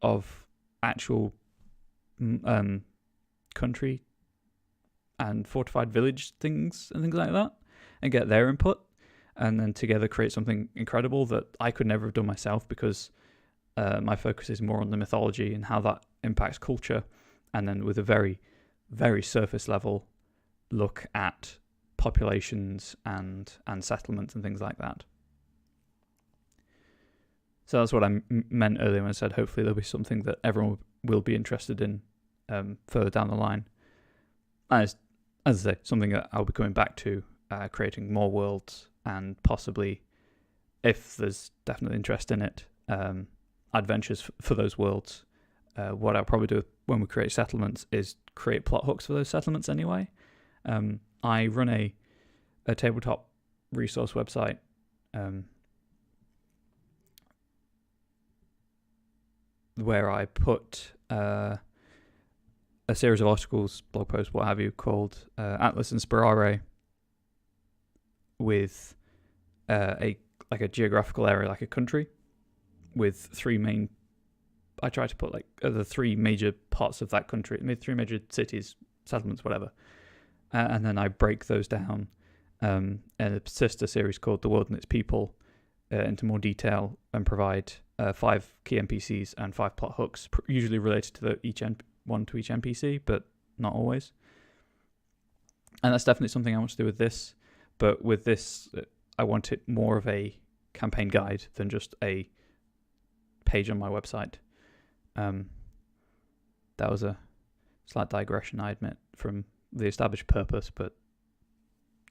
actual country and fortified village things and things like that, and get their input, and then together create something incredible that I could never have done myself, because my focus is more on the mythology and how that impacts culture, and then with a very, very surface level look at populations and settlements and things like that. So that's what I meant earlier when I said hopefully there'll be something that everyone will be interested in further down the line. As I say, something that I'll be coming back to, creating more worlds and possibly, if there's definitely interest in it, adventures for those worlds. What I'll probably do when we create settlements is create plot hooks for those settlements anyway. I run a tabletop resource website where I put a series of articles, blog posts, what have you, called Atlas Inspirare, with a geographical area, like a country, with three main. I try to put the three major parts of that country, three major cities, settlements, whatever, and then I break those down in a sister series called The World and Its People into more detail, and provide 5 key NPCs and 5 plot hooks, usually related to each NPC, but not always. And that's definitely something I want to do with this. But with this, I want it more of a campaign guide than just a page on my website. That was a slight digression, I admit, from the established purpose, but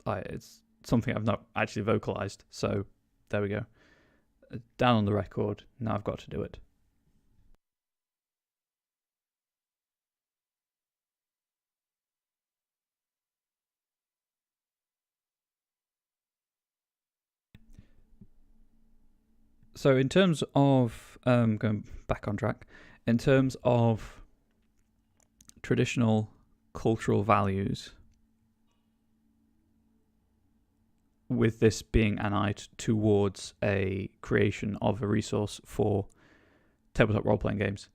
it's something I've not actually vocalized. So there we go. Down on the record. Now I've got to do it. So in terms of going back on track, in terms of traditional cultural values, with this being an eye towards a creation of a resource for tabletop role-playing games,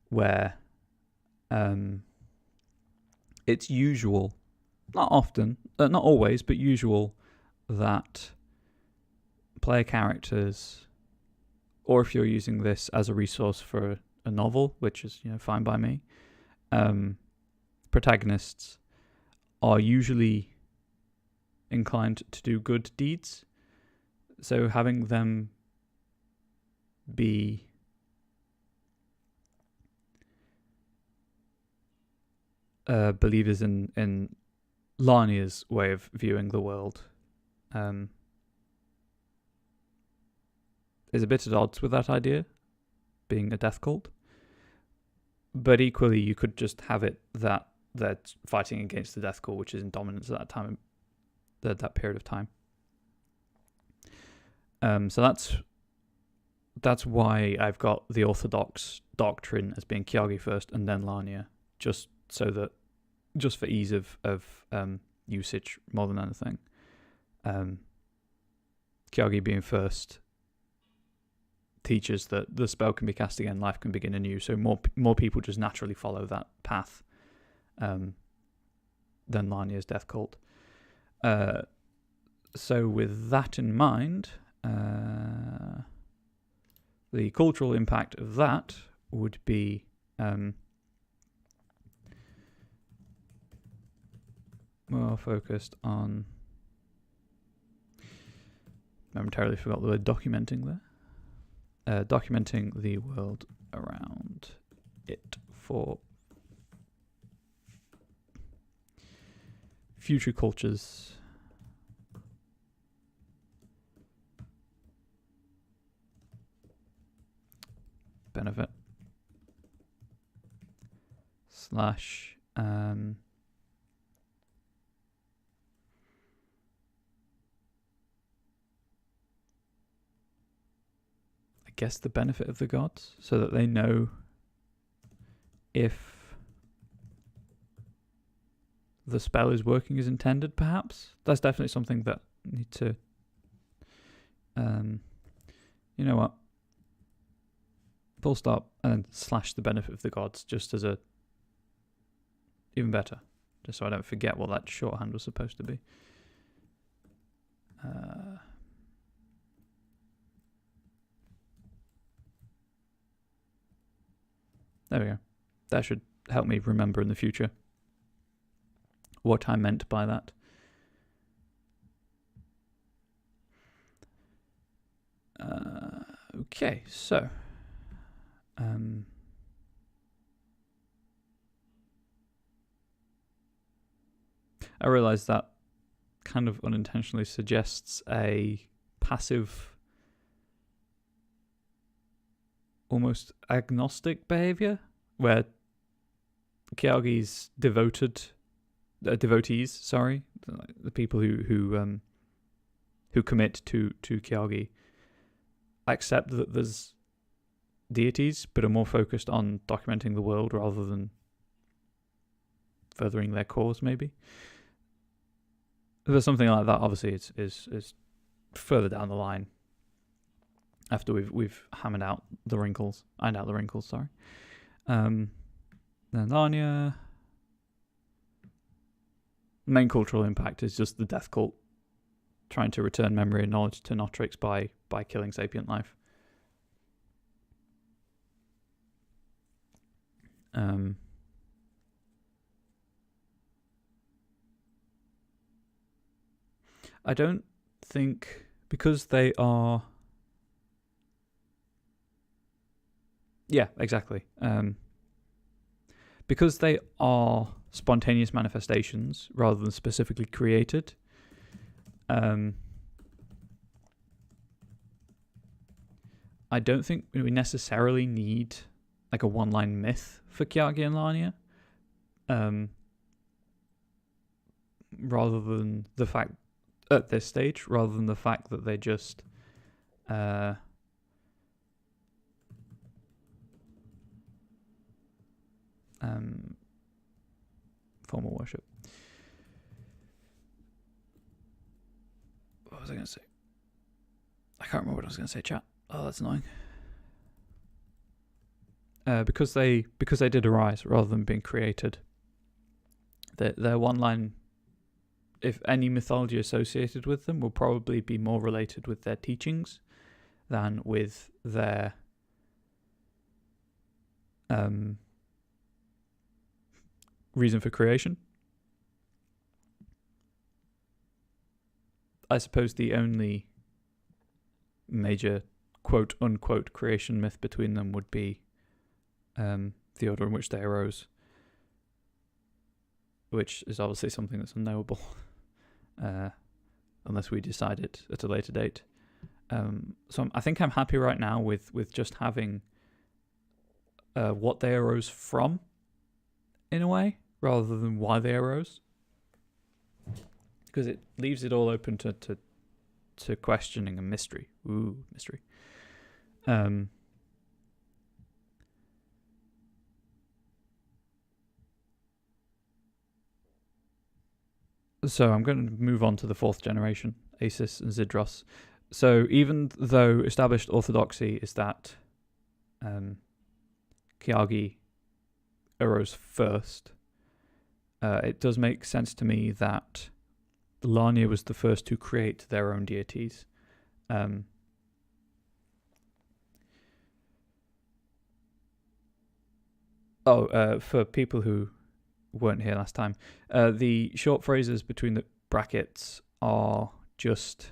where it's usual, not often, not always, but usual, that player characters, or if you're using this as a resource for a novel, which is fine by me, protagonists are usually inclined to do good deeds. So having them be believers in Larnia's way of viewing the world is a bit at odds with that idea, being a death cult. But equally, you could just have it that they're fighting against the death cult, which is in dominance at that time, that period of time. So that's why I've got the Orthodox doctrine as being Kiagi first and then Larnia, just for ease of usage more than anything. Kiagi being first teaches that the spell can be cast again, life can begin anew. So more people just naturally follow that path than Larnia's death cult. So with that in mind, the cultural impact of that would be more focused on. Momentarily forgot the word documenting there. Documenting the world around it for future cultures. Benefit. / I guess the benefit of the gods, so that they know if the spell is working as intended, perhaps. That's definitely something that I need to... you know what? Full stop and / the benefit of the gods, just as a... even better. Just so I don't forget what that shorthand was supposed to be. There we go. That should help me remember in the future what I meant by that. Okay, so I realise that kind of unintentionally suggests a passive, almost agnostic behaviour, where Kyagi's devotees, the people who commit to Kyagi, accept that there's deities, but are more focused on documenting the world rather than furthering their cause. Maybe if there's something like that, obviously is further down the line after we've ironed out the wrinkles. Sorry. Then Narnia. The main cultural impact is just the death cult trying to return memory and knowledge to Notrix by killing sapient life. I don't think, because they are... Yeah, exactly. Because they are spontaneous manifestations rather than specifically created, I don't think we necessarily need like a one-line myth for Kyagi and Larnia, rather than the fact at this stage, rather than the fact that they just form of worship. What was I going to say? I can't remember what I was going to say, chat. Oh, that's annoying. Because they did arise rather than being created. Their one line, if any mythology associated with them, will probably be more related with their teachings than with their reason for creation. I suppose the only major quote-unquote creation myth between them would be the order in which they arose, which is obviously something that's unknowable unless we decide it at a later date. So I think I'm happy right now with just having what they arose from, in a way, rather than why they arose, because it leaves it all open to questioning and mystery. Ooh, mystery. So I'm going to move on to the fourth generation, Asis and Zidros. So even though established orthodoxy is that Kyagi arose first, it does make sense to me that Larnia was the first to create their own deities. For people who weren't here last time, the short phrases between the brackets are just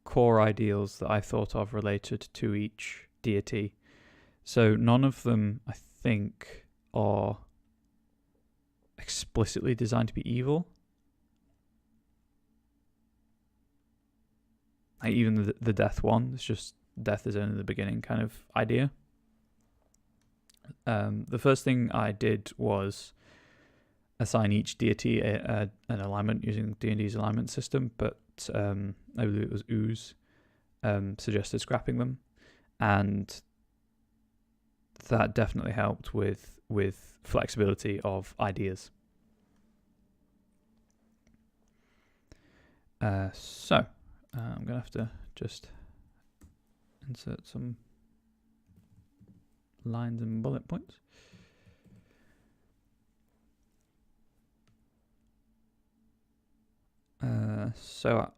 core ideals that I thought of related to each deity. So none of them, I think, are explicitly designed to be evil. Like even the death one, it's just death is only the beginning kind of idea. The first thing I did was assign each deity an alignment using D&D's alignment system, but I believe it was Ooze suggested scrapping them, and that definitely helped with flexibility of ideas. So I'm gonna have to just insert some lines and bullet points. So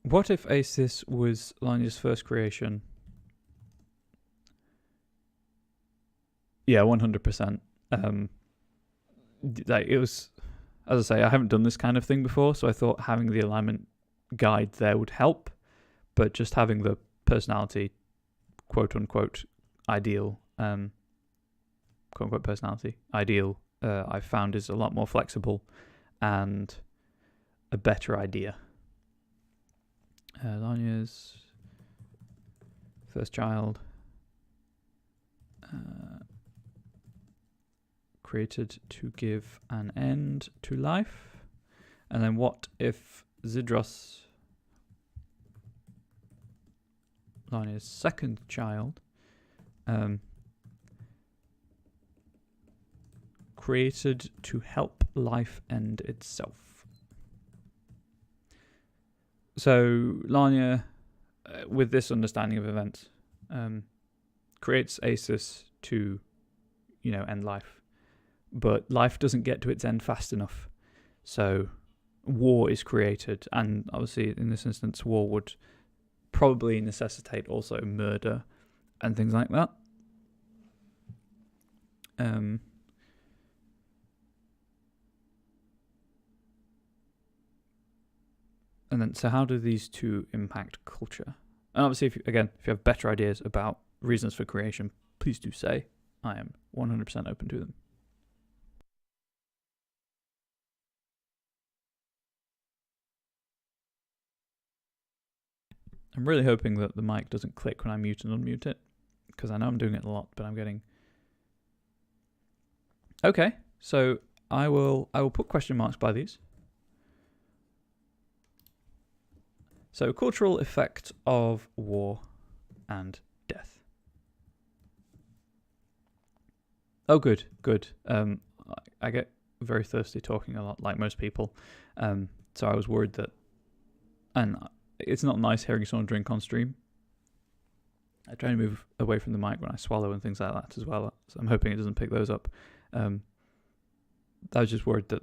what if Asis was Larnia's first creation? Yeah, 100%. Like it was, as I say, I haven't done this kind of thing before, so I thought having the alignment guide there would help. but just having the personality, quote unquote, ideal, quote unquote personality ideal, I've found is a lot more flexible and a better idea. Lanya's first child, created to give an end to life. And then what if Zidros, Lanya's second child, created to help life end itself? So Lanya, with this understanding of events, creates Asus to, end life. But life doesn't get to its end fast enough. So war is created, and obviously in this instance war would probably necessitate also murder and things like that. And then, so how do these two impact culture? And obviously, if you have better ideas about reasons for creation, please do say. I am 100% open to them. I'm really hoping that the mic doesn't click when I mute and unmute it, because I know I'm doing it a lot, but I'm getting... Okay, so I will put question marks by these. So, cultural effect of war and death. Oh, good. I get very thirsty talking a lot, like most people. So I was worried that... And it's not nice hearing someone drink on stream. I try to move away from the mic when I swallow and things like that as well. So I'm hoping it doesn't pick those up. I was just worried that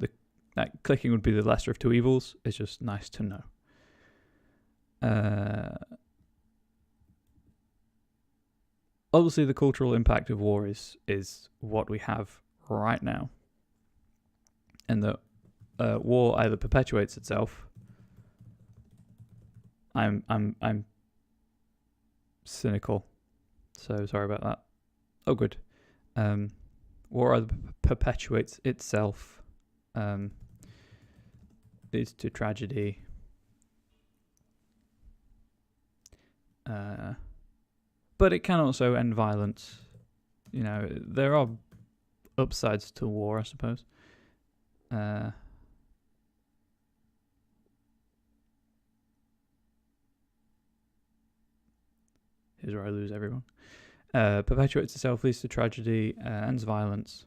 that clicking would be the lesser of two evils. It's just nice to know. Obviously, the cultural impact of war is what we have right now, and that war either perpetuates itself. I'm cynical, so sorry about that. Oh, good. War either perpetuates itself, leads to tragedy. But it can also end violence. There are upsides to war, I suppose. Here's where I lose everyone. Perpetuates itself, leads to tragedy, ends violence.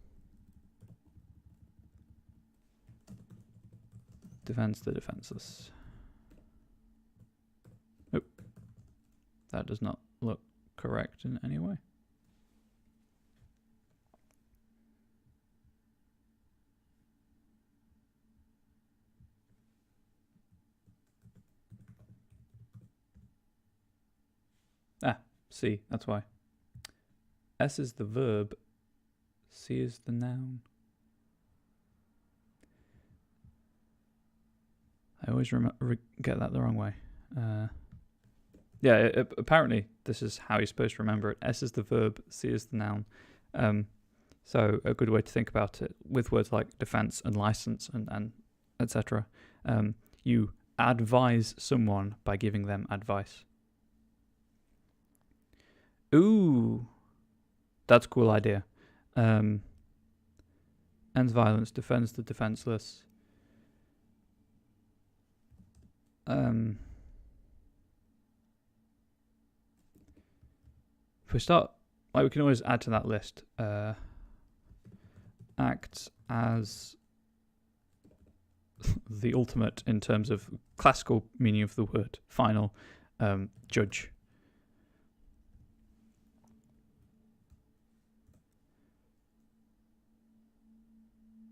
Defends the defenseless. Nope. That does not look correct in any way. C, that's why. S is the verb, C is the noun. I always get that the wrong way. Apparently this is how you're supposed to remember it. S is the verb, C is the noun. So a good way to think about it with words like defense and license and etc. You advise someone by giving them advice. Ooh, that's a cool idea. Ends violence, defends the defenseless. If we start, we can always add to that list. Acts as the ultimate in terms of classical meaning of the word, final, judge.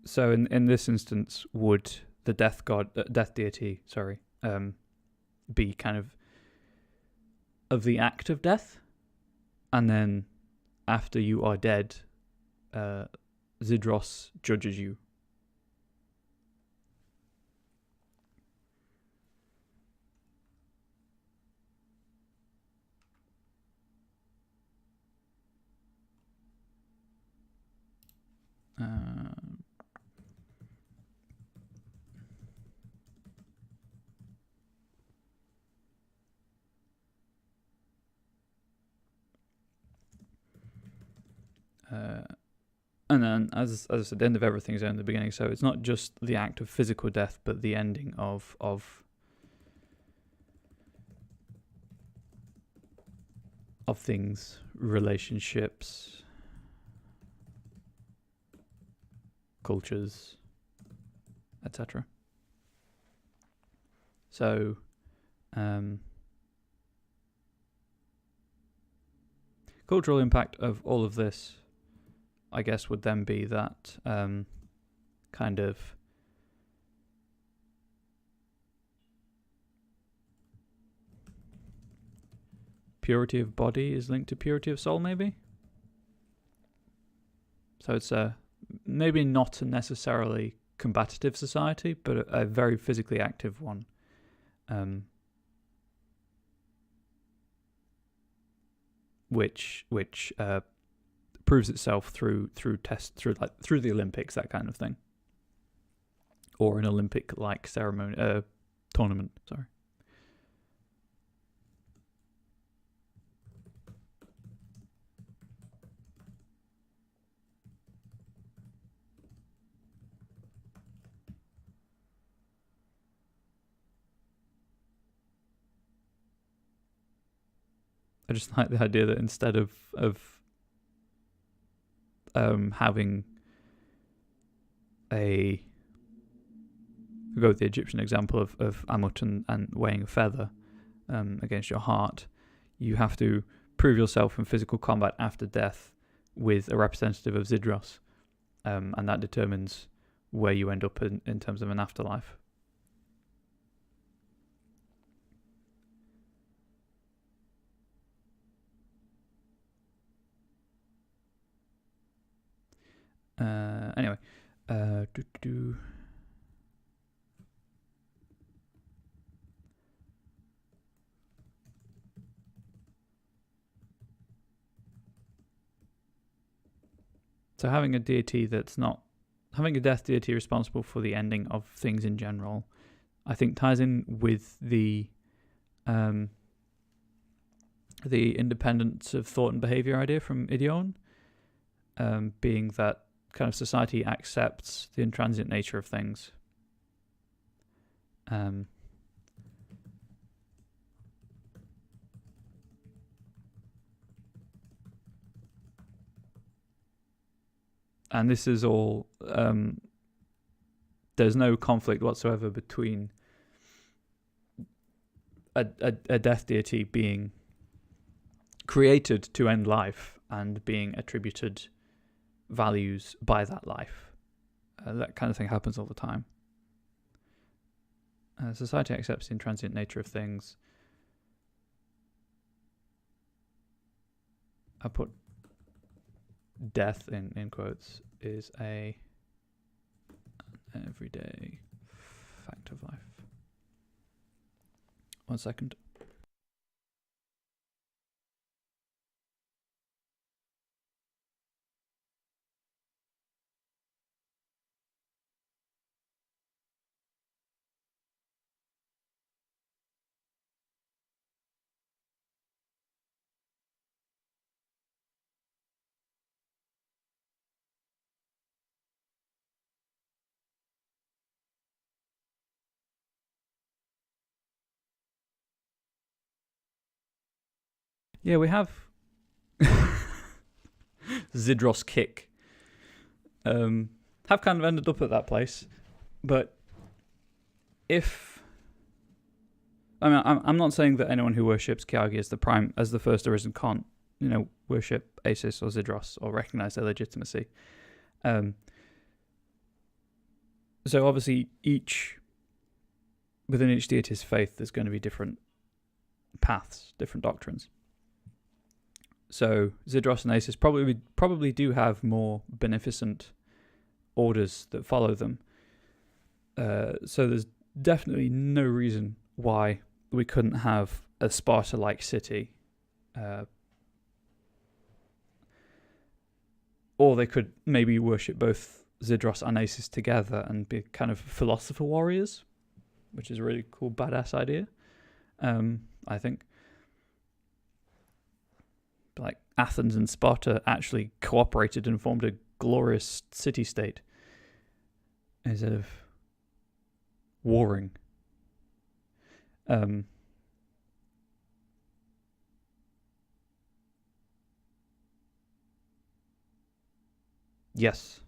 So in this instance, would the death deity, be kind of the act of death, and then after you are dead, Zidros judges you. And then, as I said, the end of everything is in the beginning. So it's not just the act of physical death, but the ending of things, relationships, cultures, etc. So, cultural impact of all of this, I guess, would then be that kind of purity of body is linked to purity of soul, maybe? So it's maybe not a necessarily combative society, but a very physically active one. Which proves itself through the Olympics, that kind of thing, or an Olympic-like ceremony, tournament. Sorry. I just like the idea that instead of having go with the Egyptian example of Amut and weighing a feather against your heart, you have to prove yourself in physical combat after death with a representative of Zidros, and that determines where you end up in terms of an afterlife. Anyway, so having a deity that's not having a death deity responsible for the ending of things in general, I think ties in with the independence of thought and behavior idea from Yngun, being that kind of society accepts the intransient nature of things. And this is all, there's no conflict whatsoever between a death deity being created to end life and being attributed values by that life. That kind of thing happens all the time. Society accepts the intransient nature of things. I put death in quotes is an everyday fact of life. 1 second. Yeah, we have Zidros kick. Have kind of ended up at that place, but I'm not saying that anyone who worships Kyagi as the first arisen can't, worship Asis or Zidros or recognize their legitimacy. So obviously within each deity's faith, there's going to be different paths, different doctrines. So Zidros and Asis probably do have more beneficent orders that follow them. So there's definitely no reason why we couldn't have a Sparta-like city, or they could maybe worship both Zidros and Asis together and be kind of philosopher warriors, which is a really cool, badass idea. I think. Like Athens and Sparta actually cooperated and formed a glorious city-state instead of warring. Yes.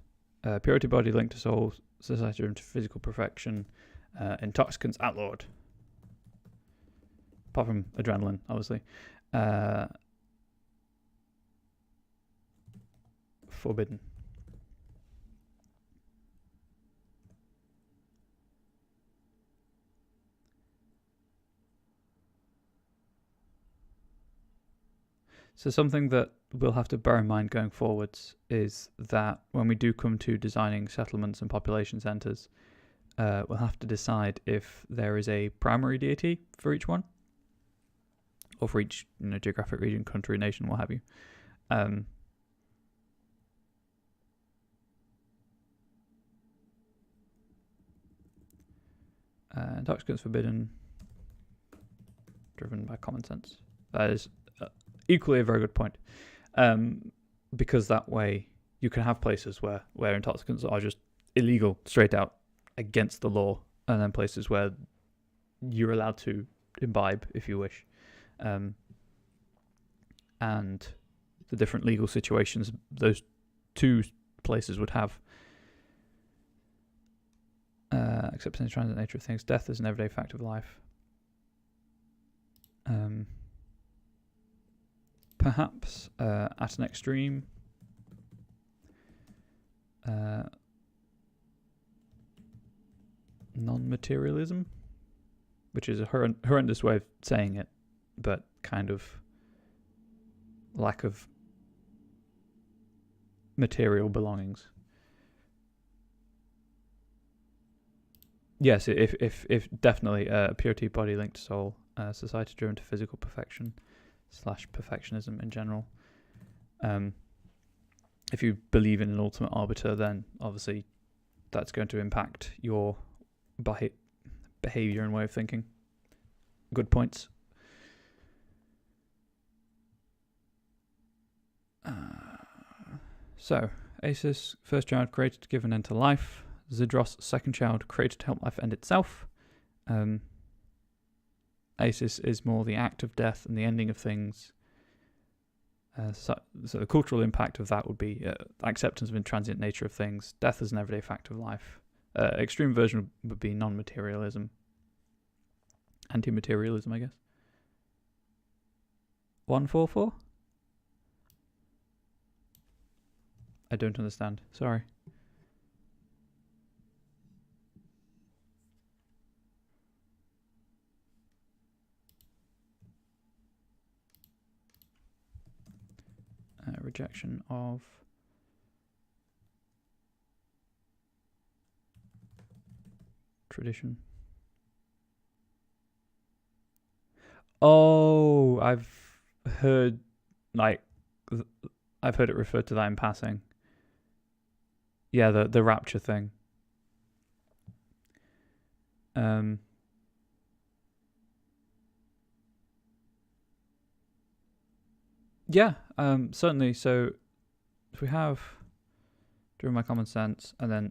Purity body linked to soul, society into physical perfection, intoxicants outlawed. Apart from adrenaline, obviously. Forbidden. So something that we'll have to bear in mind going forwards is that when we do come to designing settlements and population centres, we'll have to decide if there is a primary deity for each one, or for each geographic region, country, nation, what have you. Intoxicants forbidden, driven by common sense. That is equally a very good point, because that way you can have places where intoxicants are just illegal, straight out, against the law, and then places where you're allowed to imbibe if you wish, and the different legal situations those two places would have. Accepting the transient nature of things. Death is an everyday fact of life. Perhaps at an extreme, non-materialism, which is a horrendous way of saying it, but kind of lack of material belongings. Yes, if definitely purity, body linked to soul, society driven to physical perfection / perfectionism in general. If you believe in an ultimate arbiter, then obviously that's going to impact your behavior and way of thinking. Good points. So, Asis, first child created to give an end to life. Zidros, second child, created to help life end itself. Asis is more the act of death and the ending of things. So the cultural impact of that would be acceptance of the intransient nature of things. Death is an everyday fact of life. Extreme version would be non-materialism. Anti-materialism, I guess. 144? I don't understand. Sorry. Rejection of tradition. Oh, I've heard it referred to that in passing. Yeah, the rapture thing. Yeah, certainly. So if we have during my common sense, and then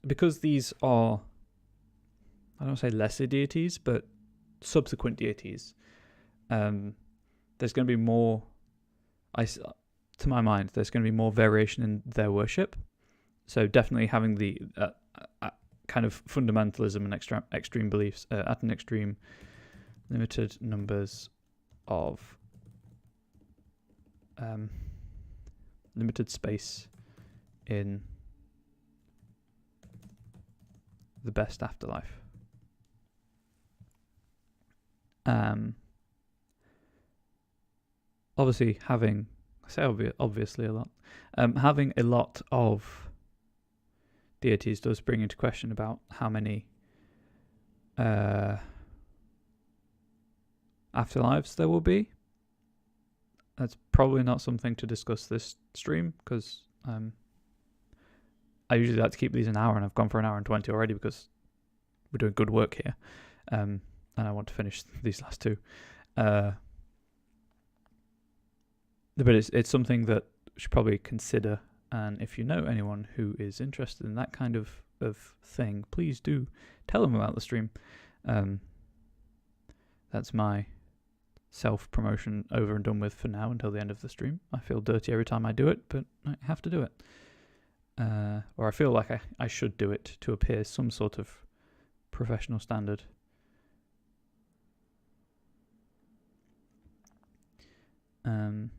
because these are, I don't say lesser deities, but subsequent deities, there's going to be more, to my mind, there's going to be more variation in their worship. So definitely having the kind of fundamentalism and extreme beliefs at an extreme, limited numbers of limited space in the best afterlife. Obviously having, I say obviously a lot, having a lot of deities does bring into question about how many afterlives there will be. That's probably not something to discuss this stream, because I usually like to keep these an hour, and I've gone for an hour and 20 already because we're doing good work here, and I want to finish these last two. But it's something that we should probably consider, and if you know anyone who is interested in that kind of thing, please do tell them about the stream. That's my self-promotion over and done with for now until the end of the stream. I feel dirty every time I do it, but I have to do it. Or I feel like I should do it to appear some sort of professional standard. So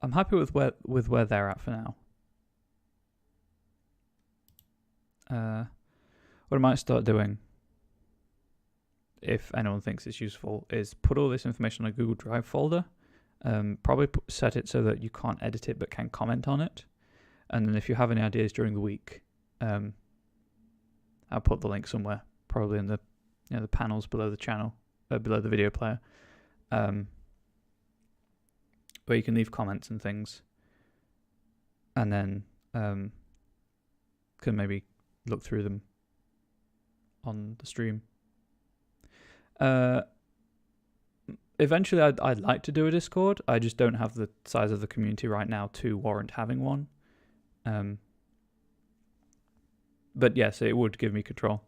I'm happy with where they're at for now. What I might start doing, if anyone thinks it's useful, is put all this information on a Google Drive folder. Probably set it so that you can't edit it but can comment on it. And then if you have any ideas during the week, I'll put the link somewhere, probably in the the panels below the channel, below the video player, where you can leave comments and things, and then can maybe look through them on the stream. Eventually, I'd like to do a Discord. I just don't have the size of the community right now to warrant having one. But yes, it would give me control.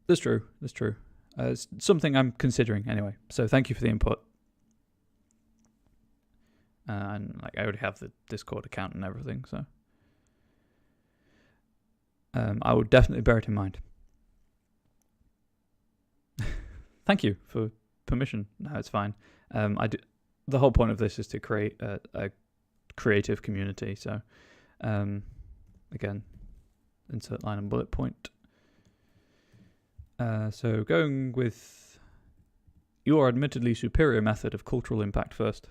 That's true. It's something I'm considering anyway. So thank you for the input. And I already have the Discord account and everything, so I would definitely bear it in mind. Thank you for permission. No, it's fine. The whole point of this is to create a creative community. So, again, insert line and bullet point. So going with your admittedly superior method of cultural impact first,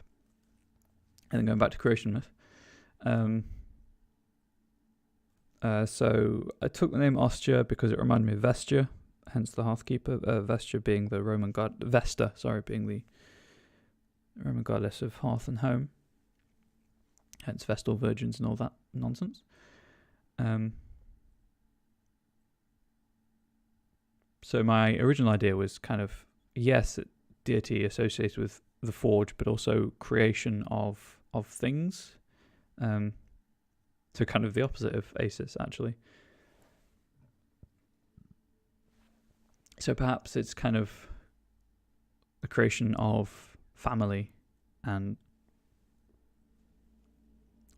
and then going back to creation myth. So I took the name Ostia because it reminded me of Vestia, hence the Hearthkeeper. Vestia being the Roman god, Vesta, being the Roman goddess of hearth and home. Hence Vestal virgins and all that nonsense. So my original idea was kind of, yes, deity associated with the forge, but also creation of things. So kind of the opposite of Asis, actually. So perhaps it's kind of the creation of family and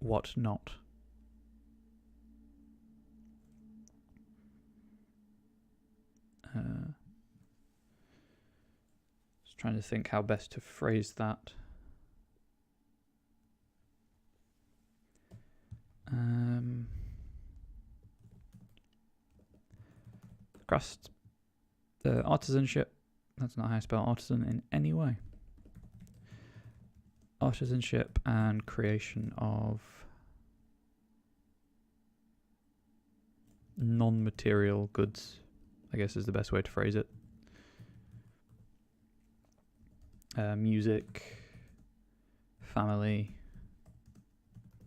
what not. Just trying to think how best to phrase that. Crust, the artisanship. That's not how I spell artisan in any way. Artisanship and creation of non-material goods, I guess, is the best way to phrase it. Music, family,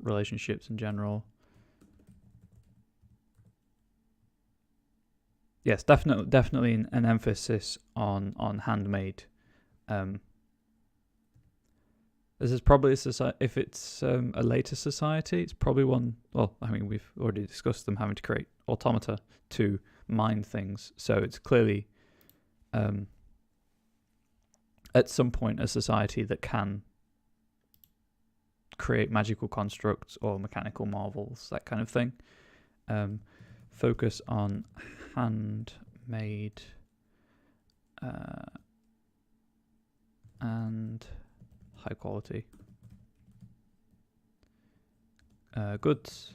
relationships in general. Yes, definitely an emphasis on handmade. This is probably a society. If it's a later society, it's probably one. Well, I mean, we've already discussed them having to create automata to mine things. So it's clearly, at some point, a society that can create magical constructs or mechanical marvels, that kind of thing. Focus on handmade and high quality goods.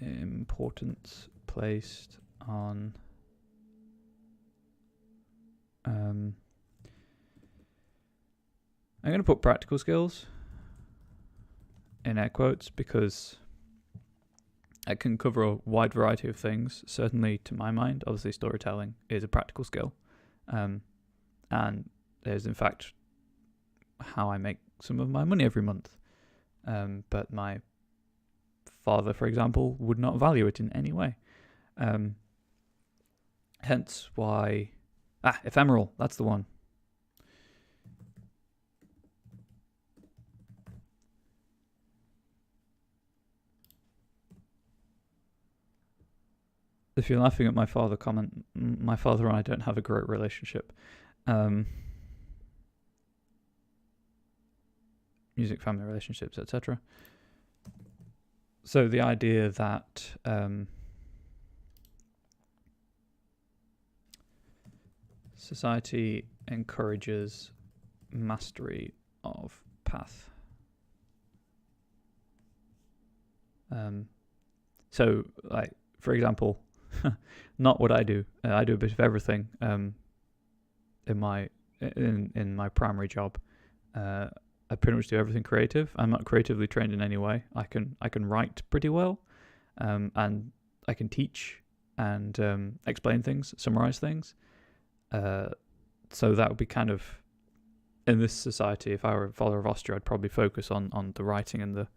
Importance placed on I'm going to put practical skills in air quotes because it can cover a wide variety of things. Certainly, to my mind, obviously storytelling is a practical skill. And is in fact how I make some of my money every month. But my father, for example, would not value it in any way. Hence why... ephemeral, that's the one. If you're laughing at my father comment, my father and I don't have a great relationship. Music, family relationships, etc. So the idea that society encourages mastery of path. So, like, for example, not what I do. I do a bit of everything in my primary job. I pretty much do everything creative. I'm not creatively trained in any way. I can write pretty well, and I can teach and explain things, summarize things. So that would be kind of, in this society, if I were a follower of Austria, I'd probably focus on the writing and the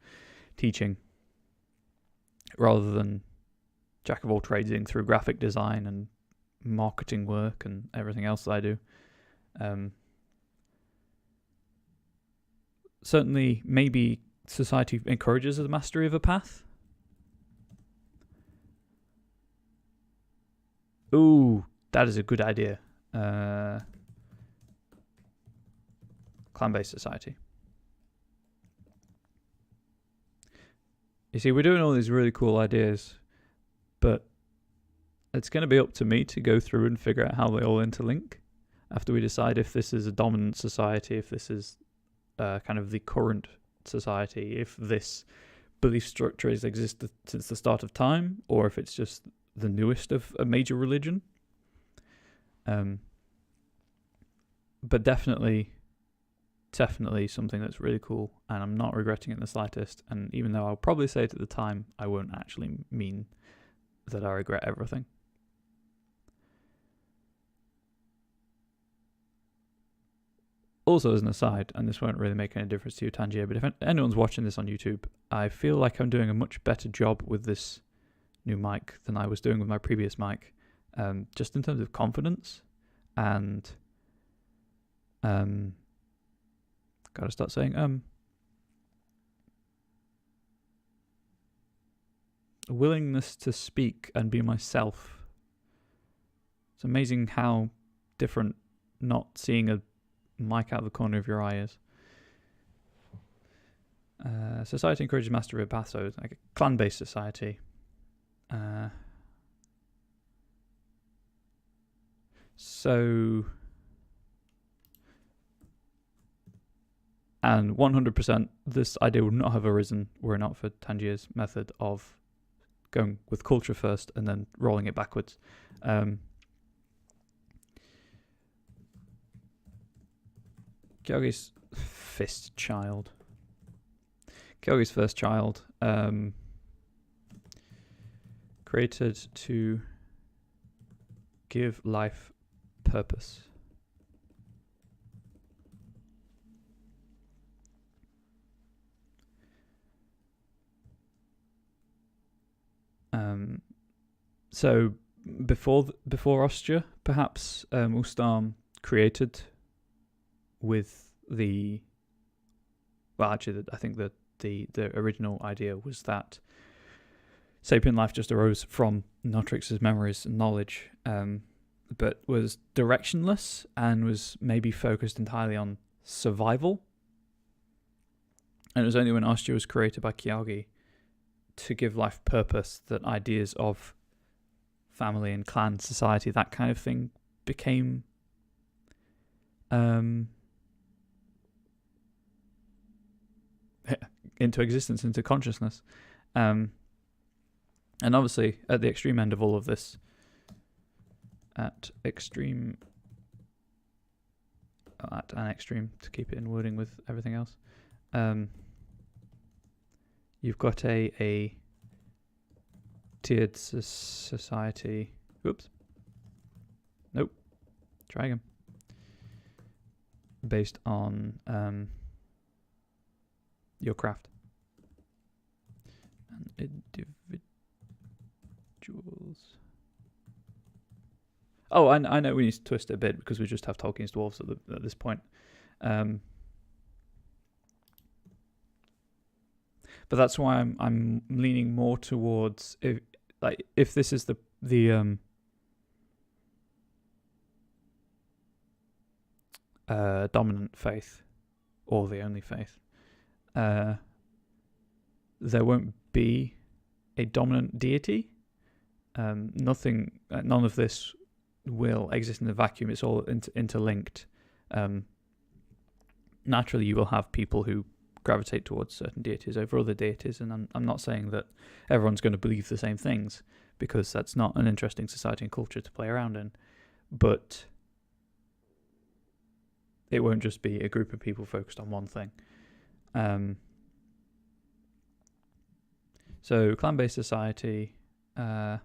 teaching rather than jack of all tradesing through graphic design and marketing work and everything else that I do. Certainly, maybe society encourages the mastery of a path. Ooh, that is a good idea. Clan-based society. You see, we're doing all these really cool ideas, but it's going to be up to me to go through and figure out how they all interlink after we decide if this is a dominant society, if this is kind of the current society, if this belief structure has existed since the start of time, or if it's just the newest of a major religion. But definitely something that's really cool, and I'm not regretting it in the slightest. And even though I'll probably say it at the time, I won't actually mean that I regret everything. Also, as an aside, and this won't really make any difference to you, Tangier, but if anyone's watching this on YouTube, I feel like I'm doing a much better job with this new mic than I was doing with my previous mic, just in terms of confidence and gotta start saying willingness to speak and be myself. It's amazing how different not seeing a mic out of the corner of your eye is. Society encourages mastery of path, so it's like a clan-based society. And 100%, this idea would not have arisen were it not for Tangier's method of going with culture first and then rolling it backwards. Kyogi's first child, created to give life purpose. So before Austria, perhaps Ustam created with the... Well, actually, I think that the original idea was that sapient life just arose from Notrix's memories and knowledge, but was directionless and was maybe focused entirely on survival. And it was only when Austria was created by Kyogi to give life purpose that ideas of family and clan society, that kind of thing, became into existence, into consciousness. And obviously, at the extreme end of all of this, at extreme at an extreme to keep it in wording with everything else. You've got a tiered society. Oops. Nope. Try again. Based on your craft. And individuals. Oh, I know we need to twist it a bit because we just have Tolkien's dwarves at this point. But that's why I'm leaning more towards if this is the dominant faith or the only faith, there won't be a dominant deity. None of this will exist in a vacuum. It's all interlinked. Naturally, you will have people who gravitate towards certain deities over other deities, and I'm not saying that everyone's going to believe the same things, because that's not an interesting society and culture to play around in. But it won't just be a group of people focused on one thing. So clan-based society. How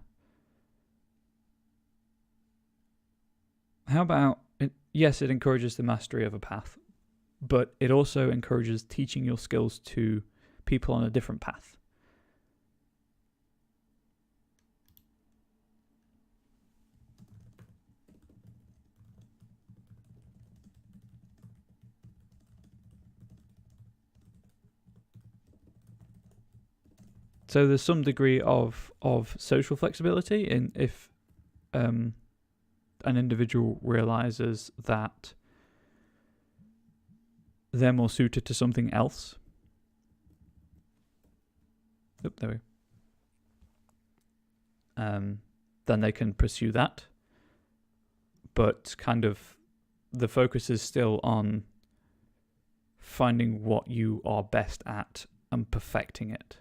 about it? Yes, it encourages the mastery of a path, but it also encourages teaching your skills to people on a different path. So there's some degree of social flexibility in if an individual realizes that they're more suited to something else. Oop, there we go. Then they can pursue that. But kind of the focus is still on finding what you are best at and perfecting it.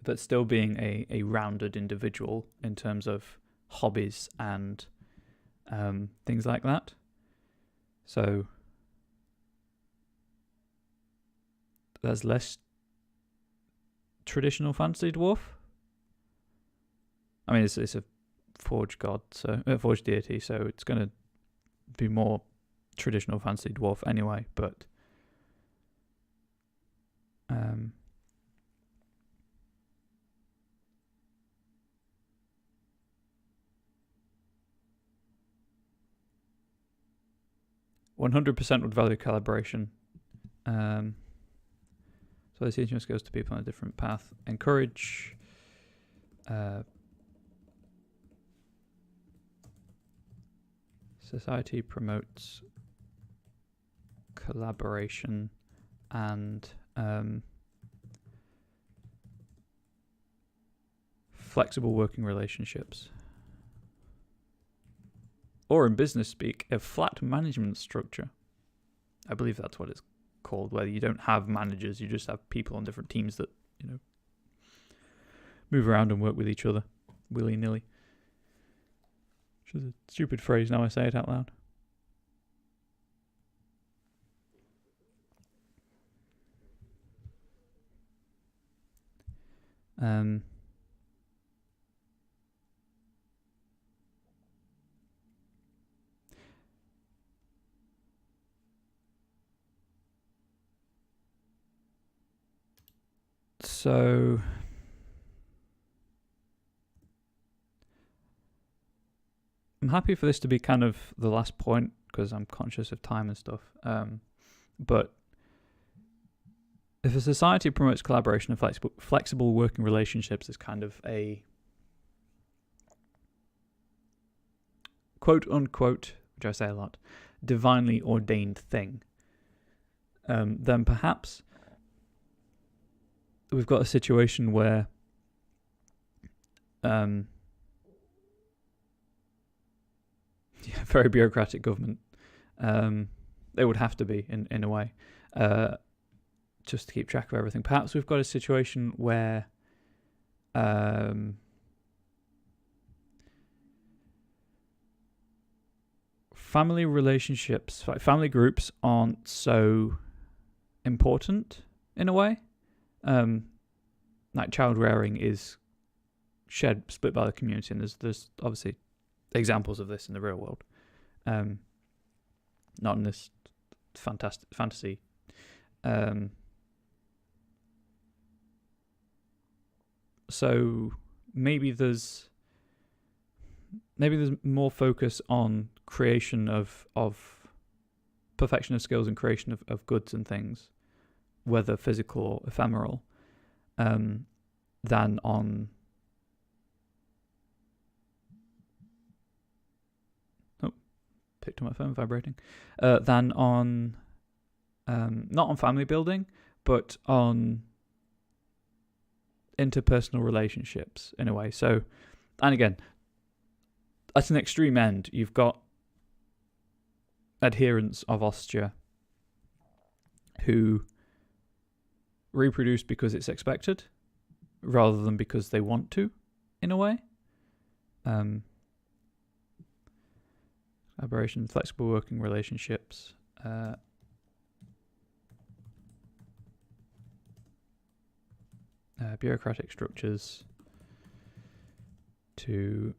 But still being a rounded individual in terms of hobbies and things like that. So there's less traditional fantasy dwarf. I mean, it's a forged god, so forged deity, so it's going to be more traditional fantasy dwarf anyway. But 100% would value calibration. So they teach your skills to people on a different path. Encourage society promotes collaboration and flexible working relationships. Or in business speak, a flat management structure. I believe that's what it's called, where you don't have managers, you just have people on different teams that, move around and work with each other willy-nilly. Which is a stupid phrase now I say it out loud. So I'm happy for this to be kind of the last point because I'm conscious of time and stuff. But if a society promotes collaboration and flexible working relationships is kind of a quote unquote, which I say a lot, divinely ordained thing, then perhaps we've got a situation where very bureaucratic government. They would have to be in a way, just to keep track of everything. Perhaps we've got a situation where family relationships, like family groups, aren't so important in a way. Like child rearing is split by the community, and there's obviously examples of this in the real world. Not in this fantasy. So maybe there's more focus on creation of perfection of skills and creation of goods and things, whether physical or ephemeral, than on picked up my phone vibrating, than on not on family building, but on interpersonal relationships in a way. So, and again, at an extreme end, you've got adherents of Ostia who reproduce because it's expected rather than because they want to, in a way. Collaboration, flexible working relationships, bureaucratic structures to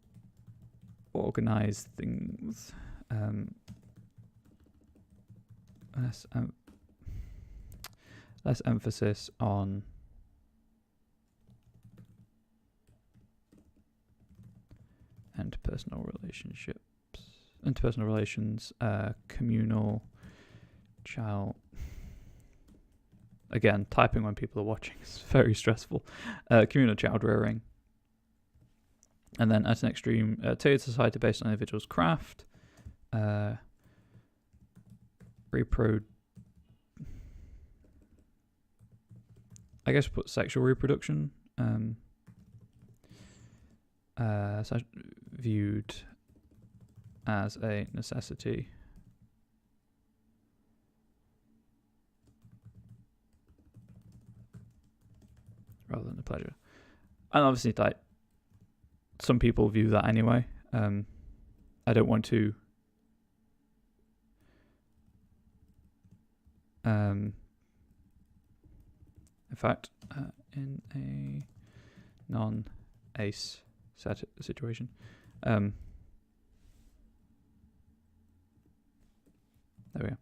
organize things, less emphasis on interpersonal relations, communal child. Again, typing when people are watching is very stressful. Communal child rearing. And then at an extreme, tailored society based on individual's craft. I guess put sexual reproduction. Viewed as a necessity. Rather than a pleasure. And obviously, like, some people view that anyway. I don't want to in fact, in a non-ace situation, there we go.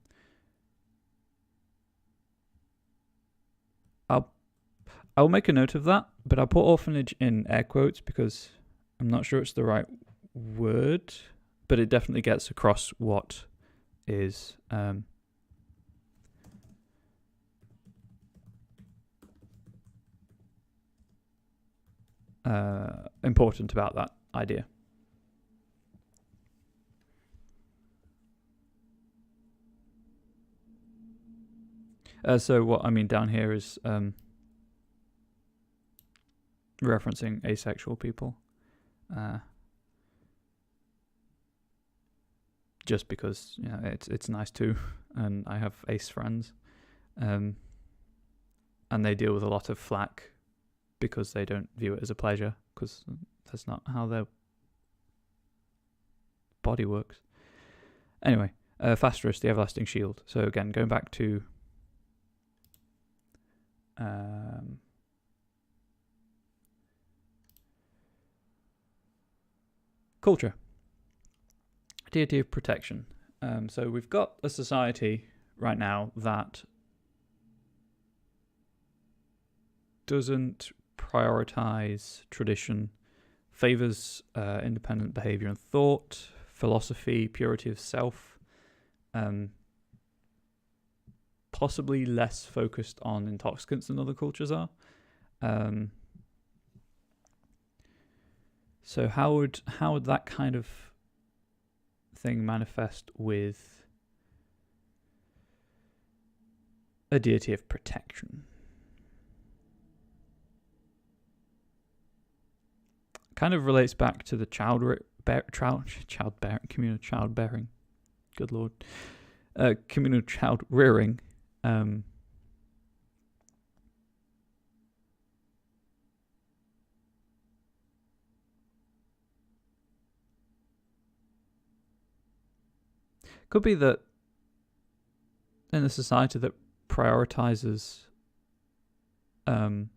I'll make a note of that, but I'll put orphanage in air quotes because I'm not sure it's the right word, but it definitely gets across what is important about that idea. So what I mean down here is referencing asexual people, just because, you know, it's nice too, and I have ace friends, and they deal with a lot of flack because they don't view it as a pleasure, because that's not how their body works. Anyway, Fastrus, the Everlasting Shield. So again, going back to culture. Deity of protection. So we've got a society right now that doesn't prioritize tradition, favors independent behavior and thought, philosophy, purity of self, possibly less focused on intoxicants than other cultures are. So how would that kind of thing manifest with a deity of protection? Kind of relates back to the childbearing. Good Lord, communal child rearing. Could be that in a society that prioritizes, not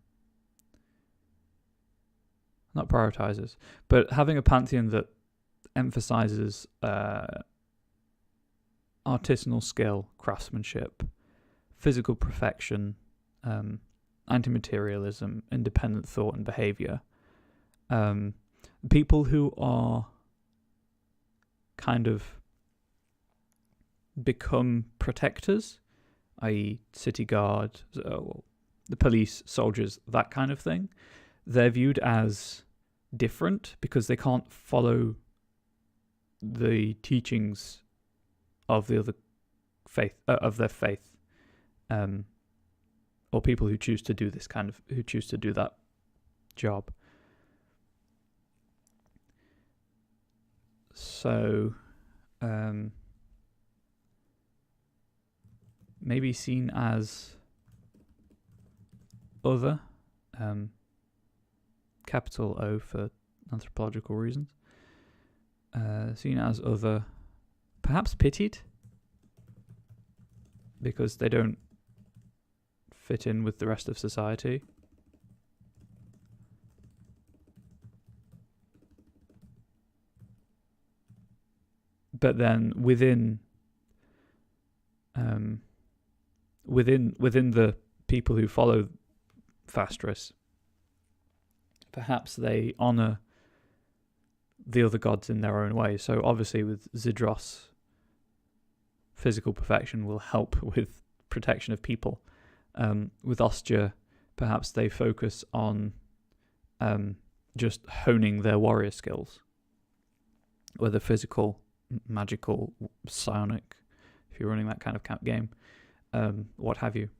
prioritizes, but having a pantheon that emphasizes artisanal skill, craftsmanship, physical perfection, anti-materialism, independent thought and behavior. People who are kind of become protectors, i.e. city guard, the police, soldiers, that kind of thing, they're viewed as different because they can't follow the teachings of the other faith, of their faith, or people who choose to do who choose to do that job. So, maybe seen as other, capital O for anthropological reasons, seen as other, perhaps pitied, because they don't fit in with the rest of society. But then within the people who follow Fastris, perhaps they honor the other gods in their own way. So obviously with Zidros, physical perfection will help with protection of people. With Ostia, perhaps they focus on just honing their warrior skills, whether physical, magical, psionic, if you're running that kind of game, what have you.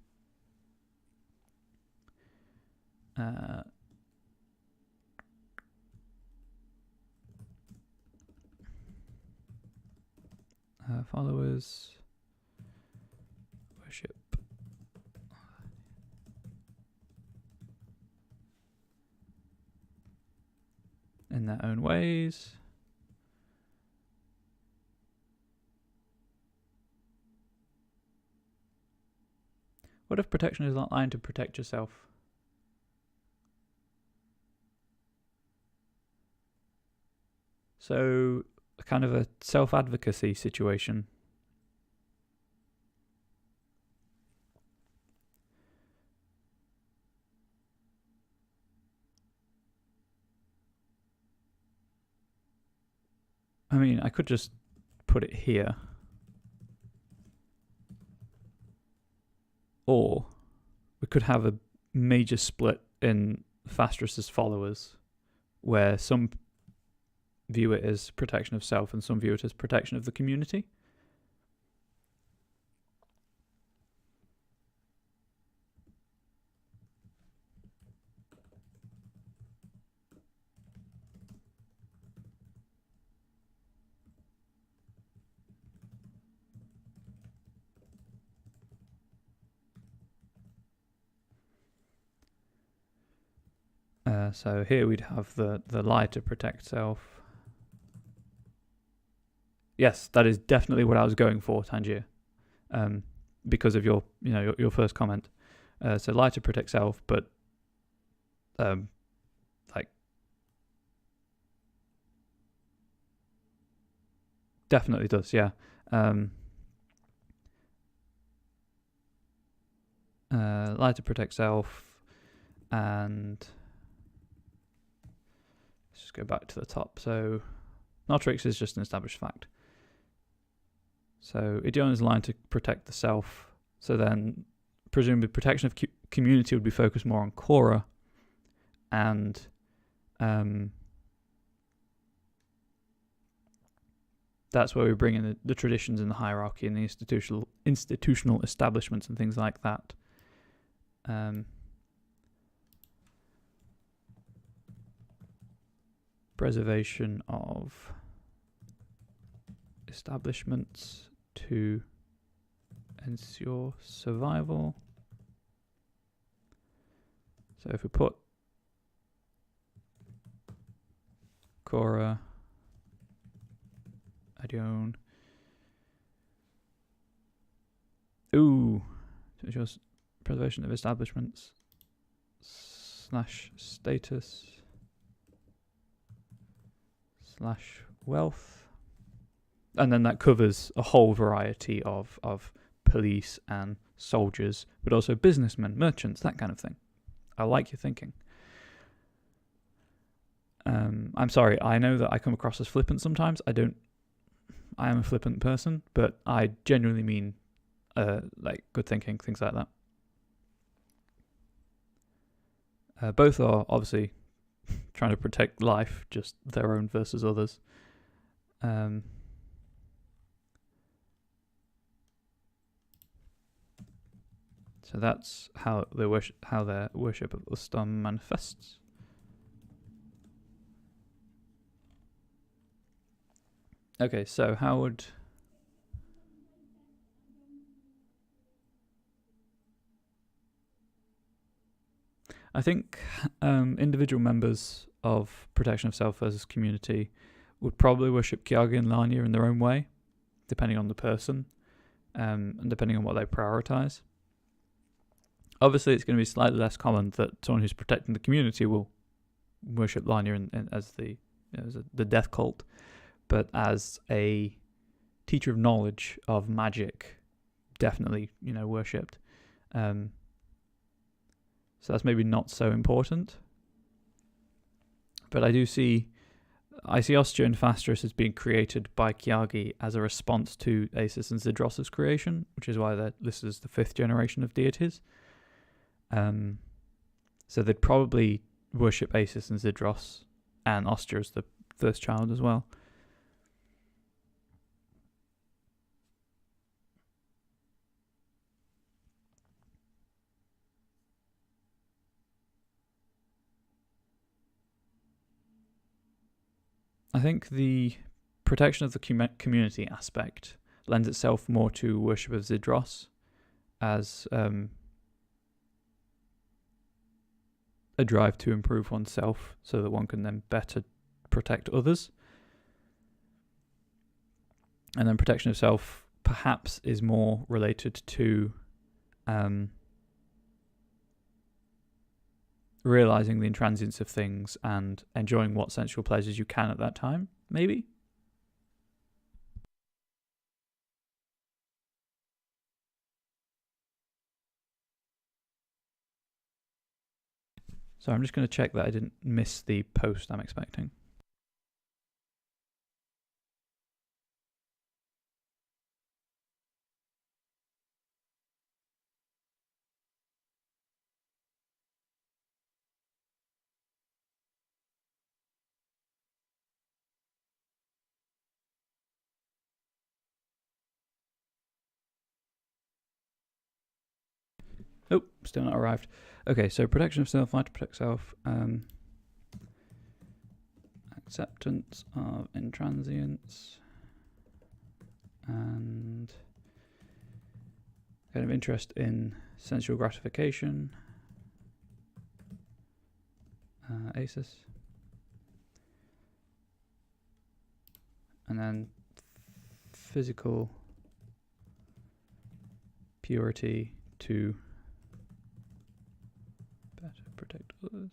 Followers worship in their own ways. What if protection is not lying to protect yourself? So, kind of a self-advocacy situation. I mean, I could just put it here. Or we could have a major split in Fastris' followers, where some view it as protection of self and some view it as protection of the community. So here we'd have the lie to protect self. Yes, that is definitely what I was going for, Tangier, because of your first comment. So lie to protect self, but like definitely does, yeah. Lie to protect self, and let's just go back to the top. So Notrix is just an established fact. So Yngun is lying to protect the self. So then presumably protection of community would be focused more on Korra, and that's where we bring in the traditions and the hierarchy and the institutional establishments and things like that. Preservation of establishments to ensure survival. So if we put Korra, Yngun, to ensure preservation of establishments / status / wealth. And then that covers a whole variety of police and soldiers, but also businessmen, merchants, that kind of thing. I like your thinking. I'm sorry, I know that I come across as flippant sometimes. I am a flippant person, but I genuinely mean like good thinking, things like that. Both are obviously trying to protect life, just their own versus others. So that's how their worship of Ustam manifests. Okay, so how would... I think individual members of Protection of Self versus Community would probably worship Kiagi and Lanya in their own way, depending on the person, and depending on what they prioritize. Obviously, it's going to be slightly less common that someone who's protecting the community will worship Lanya as the death cult, but as a teacher of knowledge of magic, definitely worshipped. So that's maybe not so important. But I see Ostia and Fastrus as being created by Kiagi as a response to Asus and Zidros' creation, which is why they're listed as the 5th generation of deities. So they'd probably worship Asus and Zidros, and Ostia as the first child as well. I think the protection of the community aspect lends itself more to worship of Zidros as a drive to improve oneself so that one can then better protect others. And then protection of self perhaps is more related to realizing the intransience of things and enjoying what sensual pleasures you can at that time, maybe? So I'm just going to check that I didn't miss the post I'm expecting. Oh, still not arrived. Okay, so protection of self, fight to protect self, acceptance of intransience, and kind of interest in sensual gratification, Asus, and then physical purity to better protect others.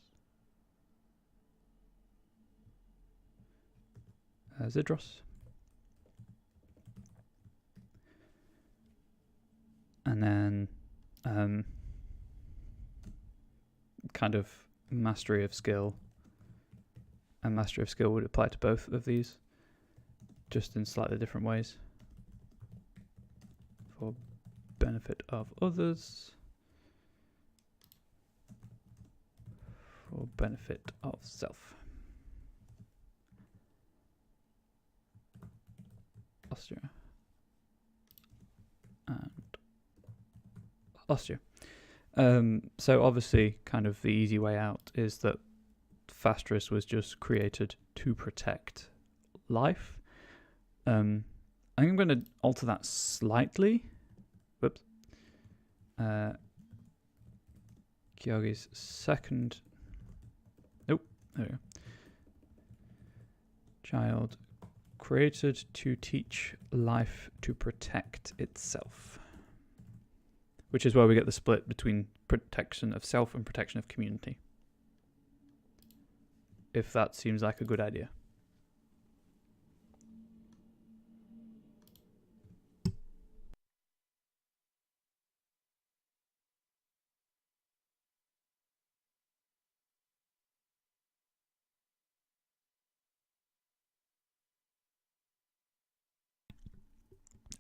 Zidros. And then kind of mastery of skill. And mastery of skill would apply to both of these, just in slightly different ways. For benefit of others. For benefit of self. Ostia. And Ostia. So obviously, kind of the easy way out is that Fastrus was just created to protect life. I think I'm going to alter that slightly. Whoops. Kiagi's second... Nope, there we go. Child created to teach life to protect itself. which is where we get the split between protection of self and protection of community. If that seems like a good idea.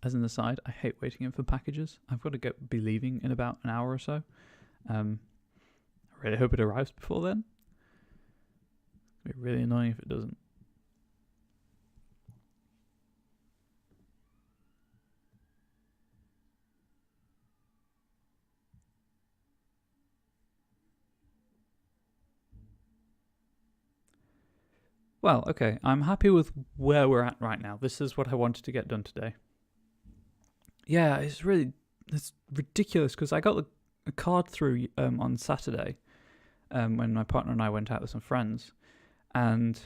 As an aside, I hate waiting in for packages. I've got to be leaving in about an hour or so. I really hope it arrives before then. It'd be really annoying if it doesn't. Well, okay, I'm happy with where we're at right now. This is what I wanted to get done today. Yeah, it's ridiculous because I got a card through on Saturday when my partner and I went out with some friends, and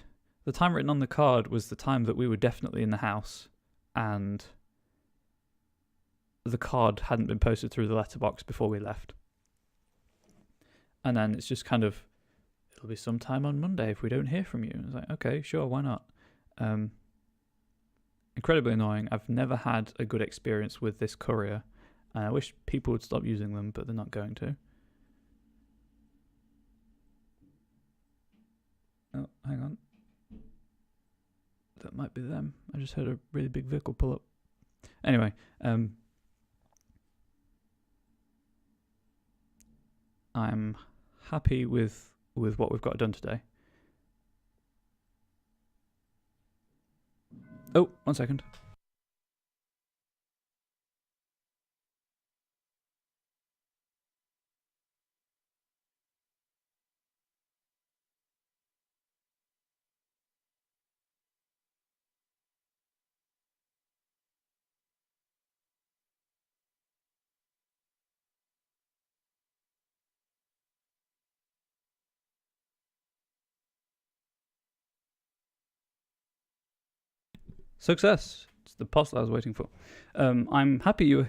the time written on the card was the time that we were definitely in the house, and the card hadn't been posted through the letterbox before we left. And then it's just kind of, it'll be sometime on Monday if we don't hear from you. And it's like, okay, sure, why not? Incredibly annoying. I've never had a good experience with this courier, and I wish people would stop using them, but they're not going to. Oh, hang on. That might be them. I just heard a really big vehicle pull up. Anyway, I'm happy with what we've got done today. Oh, 1 second. Success. It's the puzzle I was waiting for. I'm happy you...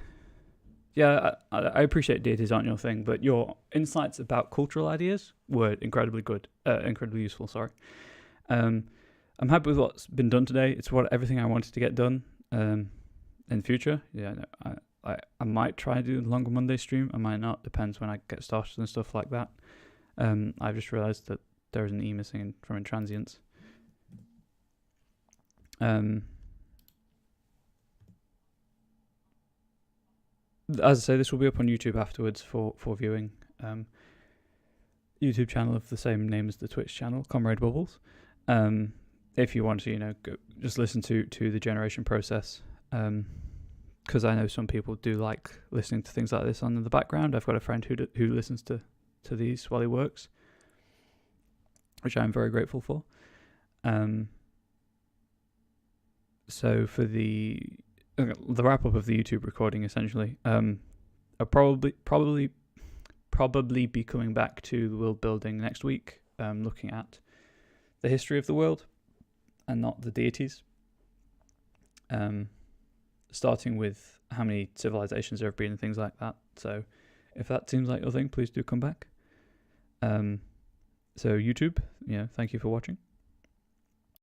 Yeah, I appreciate deities aren't your thing, but your insights about cultural ideas were incredibly good. Incredibly useful, sorry. I'm happy with what's been done today. It's everything I wanted to get done in the future. Yeah, no, I might try to do a longer Monday stream. I might not. Depends when I get started and stuff like that. I've just realised that there is an E missing from Intransients. As I say, this will be up on YouTube afterwards for viewing. YouTube channel of the same name as the Twitch channel, Comrade Bubbles. If you want to, go, just listen to the generation process. Because I know some people do like listening to things like this on in the background. I've got a friend who listens to these while he works, which I'm very grateful for. So for the wrap up of the YouTube recording, essentially, I'll probably be coming back to the world building next week, looking at the history of the world and not the deities. Starting with how many civilizations there have been and things like that. So if that seems like your thing, please do come back. So YouTube, thank you for watching.